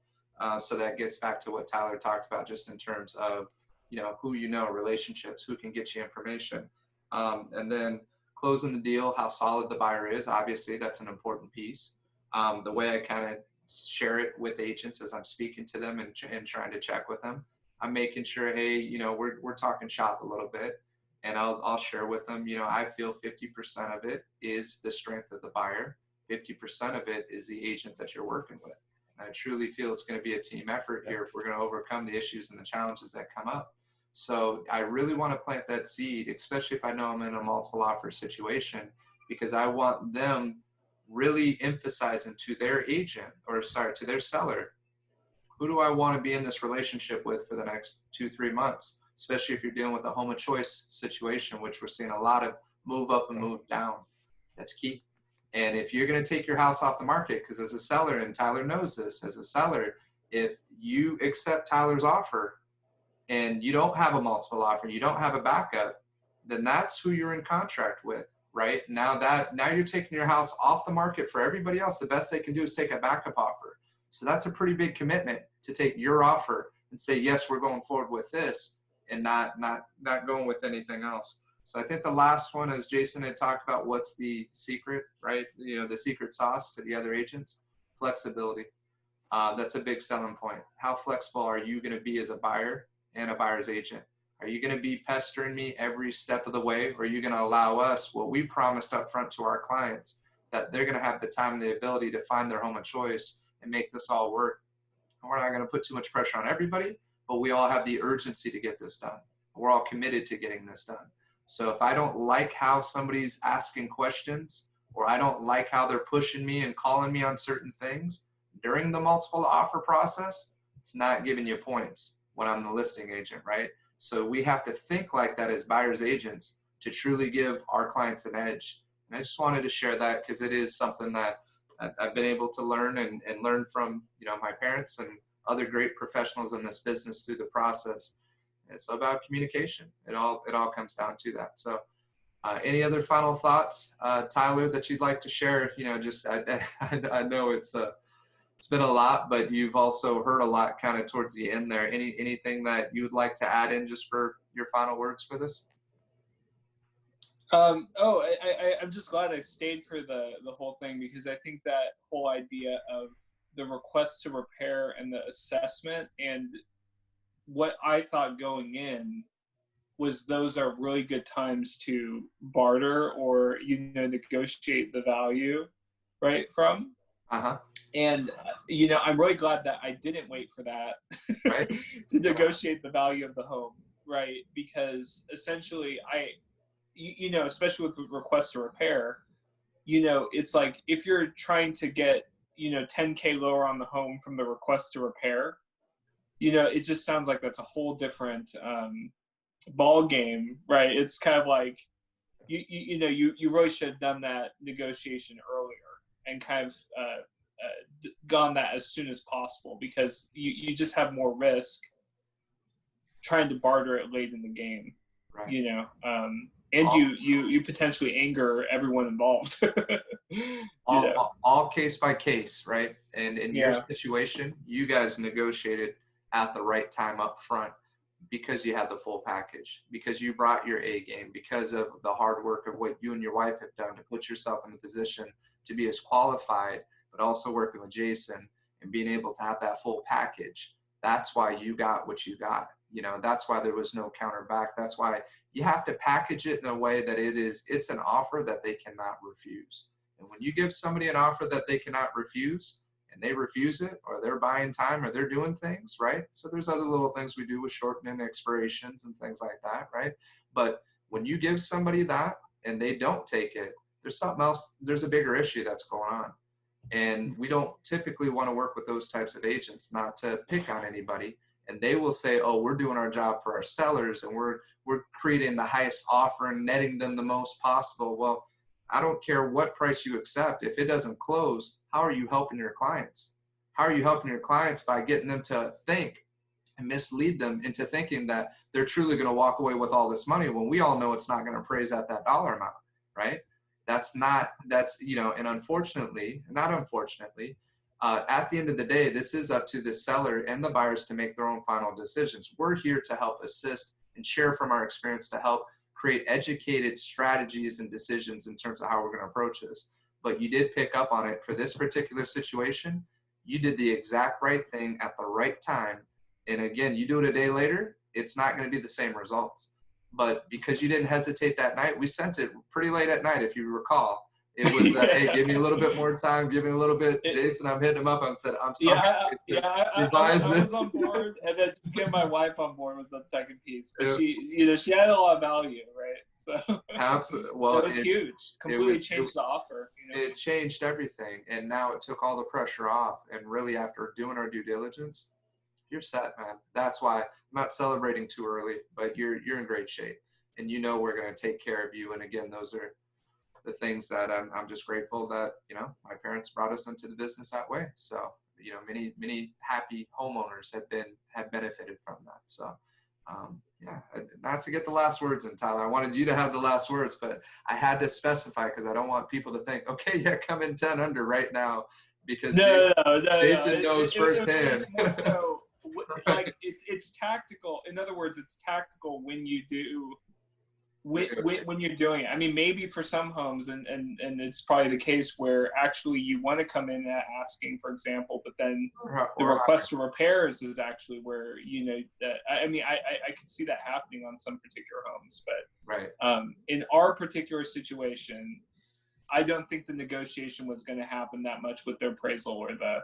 Speaker 1: So that gets back to what Tyler talked about, just in terms of, you know, who you know, relationships, who can get you information. And then closing the deal, how solid the buyer is. Obviously, that's an important piece. The way I kind of share it with agents as I'm speaking to them and trying to check with them, I'm making sure, hey, you know, we're talking shop a little bit, and I'll share with them, you know, I feel 50% of it is the strength of the buyer, 50% of it is the agent that you're working with. And I truly feel it's going to be a team effort here if we're going to overcome the issues and the challenges that come up. So I really want to plant that seed, especially if I know I'm in a multiple offer situation, because I want them really emphasizing to their agent, or sorry, to their seller, who do I want to be in this relationship with for the next 2-3 months, especially if you're dealing with a home of choice situation, which we're seeing a lot of move up and move down. That's key. And if you're going to take your house off the market, because as a seller, and Tyler knows this, as a seller, if you accept Tyler's offer, and you don't have a multiple offer, you don't have a backup, then that's who you're in contract with, right? Now you're taking your house off the market for everybody else. The best they can do is take a backup offer. So that's a pretty big commitment to take your offer and say, yes, we're going forward with this, and not going with anything else. So I think the last one, as Jason had talked about, what's the secret, right? You know, the secret sauce to the other agents, flexibility. That's a big selling point. How flexible are you going to be as a buyer and a buyer's agent? Are you going to be pestering me every step of the way, or are you going to allow us what we promised up front to our clients, that they're going to have the time and the ability to find their home of choice and make this all work? And we're not going to put too much pressure on everybody, but we all have the urgency to get this done. We're all committed to getting this done. So if I don't like how somebody's asking questions, or I don't like how they're pushing me and calling me on certain things during the multiple offer process, it's not giving you points when I'm the listing agent, right? So we have to think like that as buyer's agents to truly give our clients an edge. And I just wanted to share that because it is something that I've been able to learn and learn from, you know, my parents and other great professionals in this business through the process. It's about communication. It all comes down to that. So any other final thoughts, Tyler, that you'd like to share? You know, just I know it's been a lot, but you've also heard a lot kind of towards the end there. Anything that you would like to add in just for your final words for this?
Speaker 3: I'm just glad I stayed for the whole thing, because I think that whole idea of the request to repair and the assessment, and what I thought going in was those are really good times to barter or, you know, negotiate the value, right, from.
Speaker 1: Uh-huh.
Speaker 3: And, you know, I'm really glad that I didn't wait for that
Speaker 1: Right.
Speaker 3: to negotiate the value of the home, right? Because essentially you know, especially with the request to repair, you know, it's like if you're trying to get, you know, 10K lower on the home from the request to repair, you know, it just sounds like that's a whole different ball game, right? It's kind of like, you know, you really should have done that negotiation earlier and kind of gone that as soon as possible, because you just have more risk trying to barter it late in the game,
Speaker 1: Right.
Speaker 3: you know, and you potentially anger everyone involved.
Speaker 1: all case by case, right? And in your
Speaker 3: Yeah.
Speaker 1: situation, you guys negotiated at the right time up front because you had the full package, because you brought your A game, because of the hard work of what you and your wife have done to put yourself in the position to be as qualified, but also working with Jason and being able to have that full package. That's why you got what you got. You know, that's why there was no counter back. That's why you have to package it in a way that it's an offer that they cannot refuse. And when you give somebody an offer that they cannot refuse, and they refuse it, or they're buying time, or they're doing things, right? So there's other little things we do with shortening expirations and things like that, right? But when you give somebody that and they don't take it, there's something else, there's a bigger issue that's going on. And we don't typically want to work with those types of agents, not to pick on anybody. And they will say, oh, we're doing our job for our sellers, and we're creating the highest offer and netting them the most possible. Well, I don't care what price you accept. If it doesn't close, how are you helping your clients? How are you helping your clients by getting them to think and mislead them into thinking that they're truly going to walk away with all this money when we all know it's not going to appraise at that dollar amount, right? You know, and unfortunately, not unfortunately, at the end of the day, this is up to the seller and the buyers to make their own final decisions. We're here to help assist and share from our experience to help create educated strategies and decisions in terms of how we're going to approach this. But you did pick up on it for this particular situation. You did the exact right thing at the right time. And again, you do it a day later, it's not going to be the same results. But because you didn't hesitate that night, we sent it pretty late at night, if you recall. It was, hey, give me a little bit more time, give me a little bit. Jason, I'm hitting him up. I said, I'm sorry.
Speaker 3: I was on board, and then getting my wife on board was that second piece. But she had a lot of value, right? So
Speaker 1: absolutely. Well,
Speaker 3: it was huge. Completely changed the offer. You know?
Speaker 1: It changed everything, and now it took all the pressure off. And really, after doing our due diligence, you're set, man. That's why I'm not celebrating too early, but you're in great shape, and you know we're going to take care of you. And again, those are the things that I'm just grateful that, you know, my parents brought us into the business that way. So, you know, many happy homeowners have benefited from that. So, yeah, not to get the last words in, Tyler. I wanted you to have the last words, but I had to specify because I don't want people to think, okay, yeah, come in 10 under right now, because Jason knows firsthand.
Speaker 3: It's so, like it's tactical. In other words, it's tactical when you do. When you're doing it, I mean, maybe for some homes, and it's probably the case where actually you want to come in at asking, for example, but then the request for repairs is actually where, you know, that I mean, I could see that happening on some particular homes, but
Speaker 1: right.
Speaker 3: In our particular situation, I don't think the negotiation was going to happen that much with the appraisal or the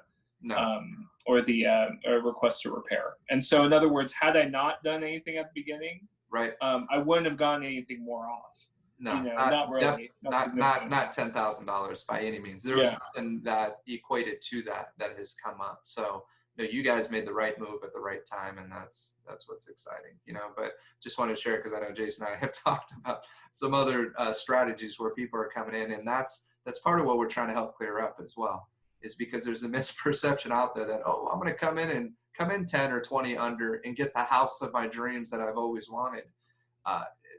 Speaker 3: request to repair. And so, in other words, had I not done anything at the beginning,
Speaker 1: right,
Speaker 3: I wouldn't have gotten anything more off.
Speaker 1: No,
Speaker 3: you know, not really.
Speaker 1: Not $10,000 by any means. There was nothing that equated to that has come up. So, you know, you guys made the right move at the right time, and that's what's exciting. You know, but just want to share because I know Jason and I have talked about some other strategies where people are coming in, and that's part of what we're trying to help clear up as well. Is because there's a misperception out there that, oh, I'm going to come in 10 or 20 under and get the house of my dreams that I've always wanted.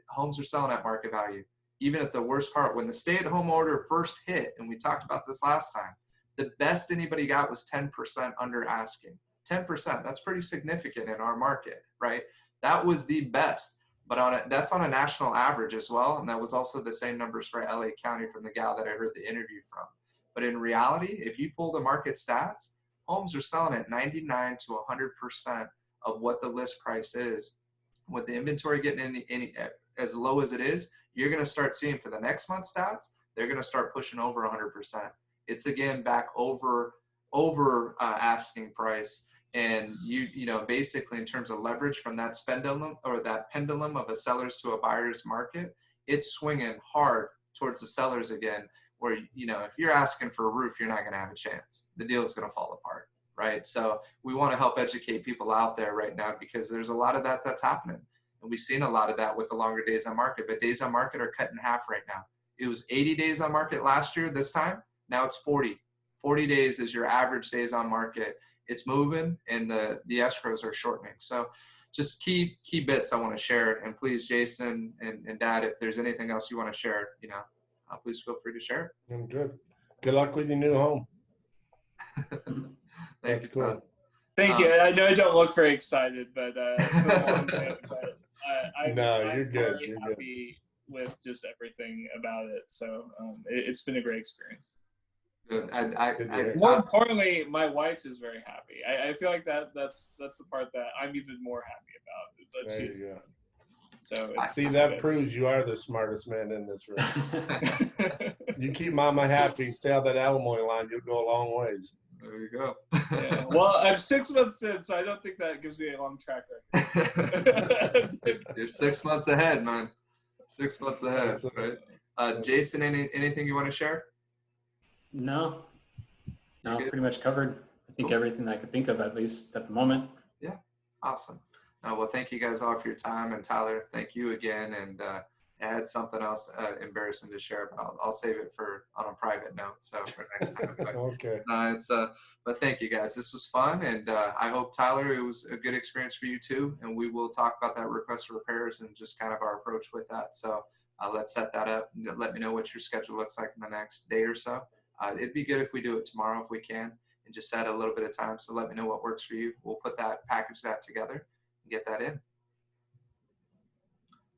Speaker 1: Homes are selling at market value. Even at the worst part, when the stay-at-home order first hit, and we talked about this last time, the best anybody got was 10% under asking. 10%, that's pretty significant in our market, right? That was the best, but that's on a national average as well, and that was also the same numbers for LA County from the gal that I heard the interview from. But in reality, if you pull the market stats, homes are selling at 99 to 100% of what the list price is. With the inventory getting any as low as it is, you're going to start seeing for the next month's stats, they're going to start pushing over 100%. It's again back over asking price. And you know, basically in terms of leverage from that pendulum of a seller's to a buyer's market, it's swinging hard towards the sellers again. Where, you know, if you're asking for a roof, you're not going to have a chance. The deal's going to fall apart, right? So we want to help educate people out there right now because there's a lot of that's happening. And we've seen a lot of that with the longer days on market, but days on market are cut in half right now. It was 80 days on market last year this time. Now it's 40. 40 days is your average days on market. It's moving, and the escrows are shortening. So just key bits I want to share. And please, Jason and Dad, if there's anything else you want to share, please feel free to share.
Speaker 4: I'm good. Good luck with your new home. That's cool.
Speaker 3: Thank you. I know I don't look very excited, but it's been a long day. But I'm
Speaker 4: you're good.
Speaker 3: Very happy with just everything about it. So it's been a great experience.
Speaker 1: Good.
Speaker 3: More importantly, my wife is very happy. I feel like that's the part that I'm even more happy about. Is that
Speaker 4: there you go.
Speaker 3: So
Speaker 4: that proves you are the smartest man in this room. You keep mama happy, stay out that alimony line, you'll go a long ways.
Speaker 1: There you go.
Speaker 3: Yeah. Well, I'm 6 months in, so I don't think that gives me a long track record.
Speaker 1: You're 6 months ahead, man. 6 months ahead, right? Jason, anything you want to share?
Speaker 2: No, pretty much covered. I think everything I could think of, at least at the moment.
Speaker 1: Yeah, awesome. Well, thank you guys all for your time, and Tyler, thank you again. And I had something else embarrassing to share, but I'll save it on a private note, so for next time. But,
Speaker 4: okay.
Speaker 1: But thank you guys. This was fun, and I hope, Tyler, it was a good experience for you too. And we will talk about that request for repairs and just kind of our approach with that. So let's set that up. Let me know what your schedule looks like in the next day or so. It'd be good if we do it tomorrow if we can, and just set a little bit of time. So let me know what works for you. We'll package that together and get that in.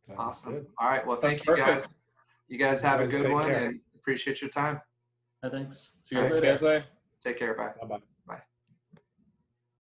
Speaker 4: Sounds
Speaker 1: awesome.
Speaker 4: Good.
Speaker 1: All right. Well, thank you guys. You guys have a good one, and appreciate your time.
Speaker 2: Thanks. See you guys later.
Speaker 1: Take care. Bye.
Speaker 4: Bye-bye.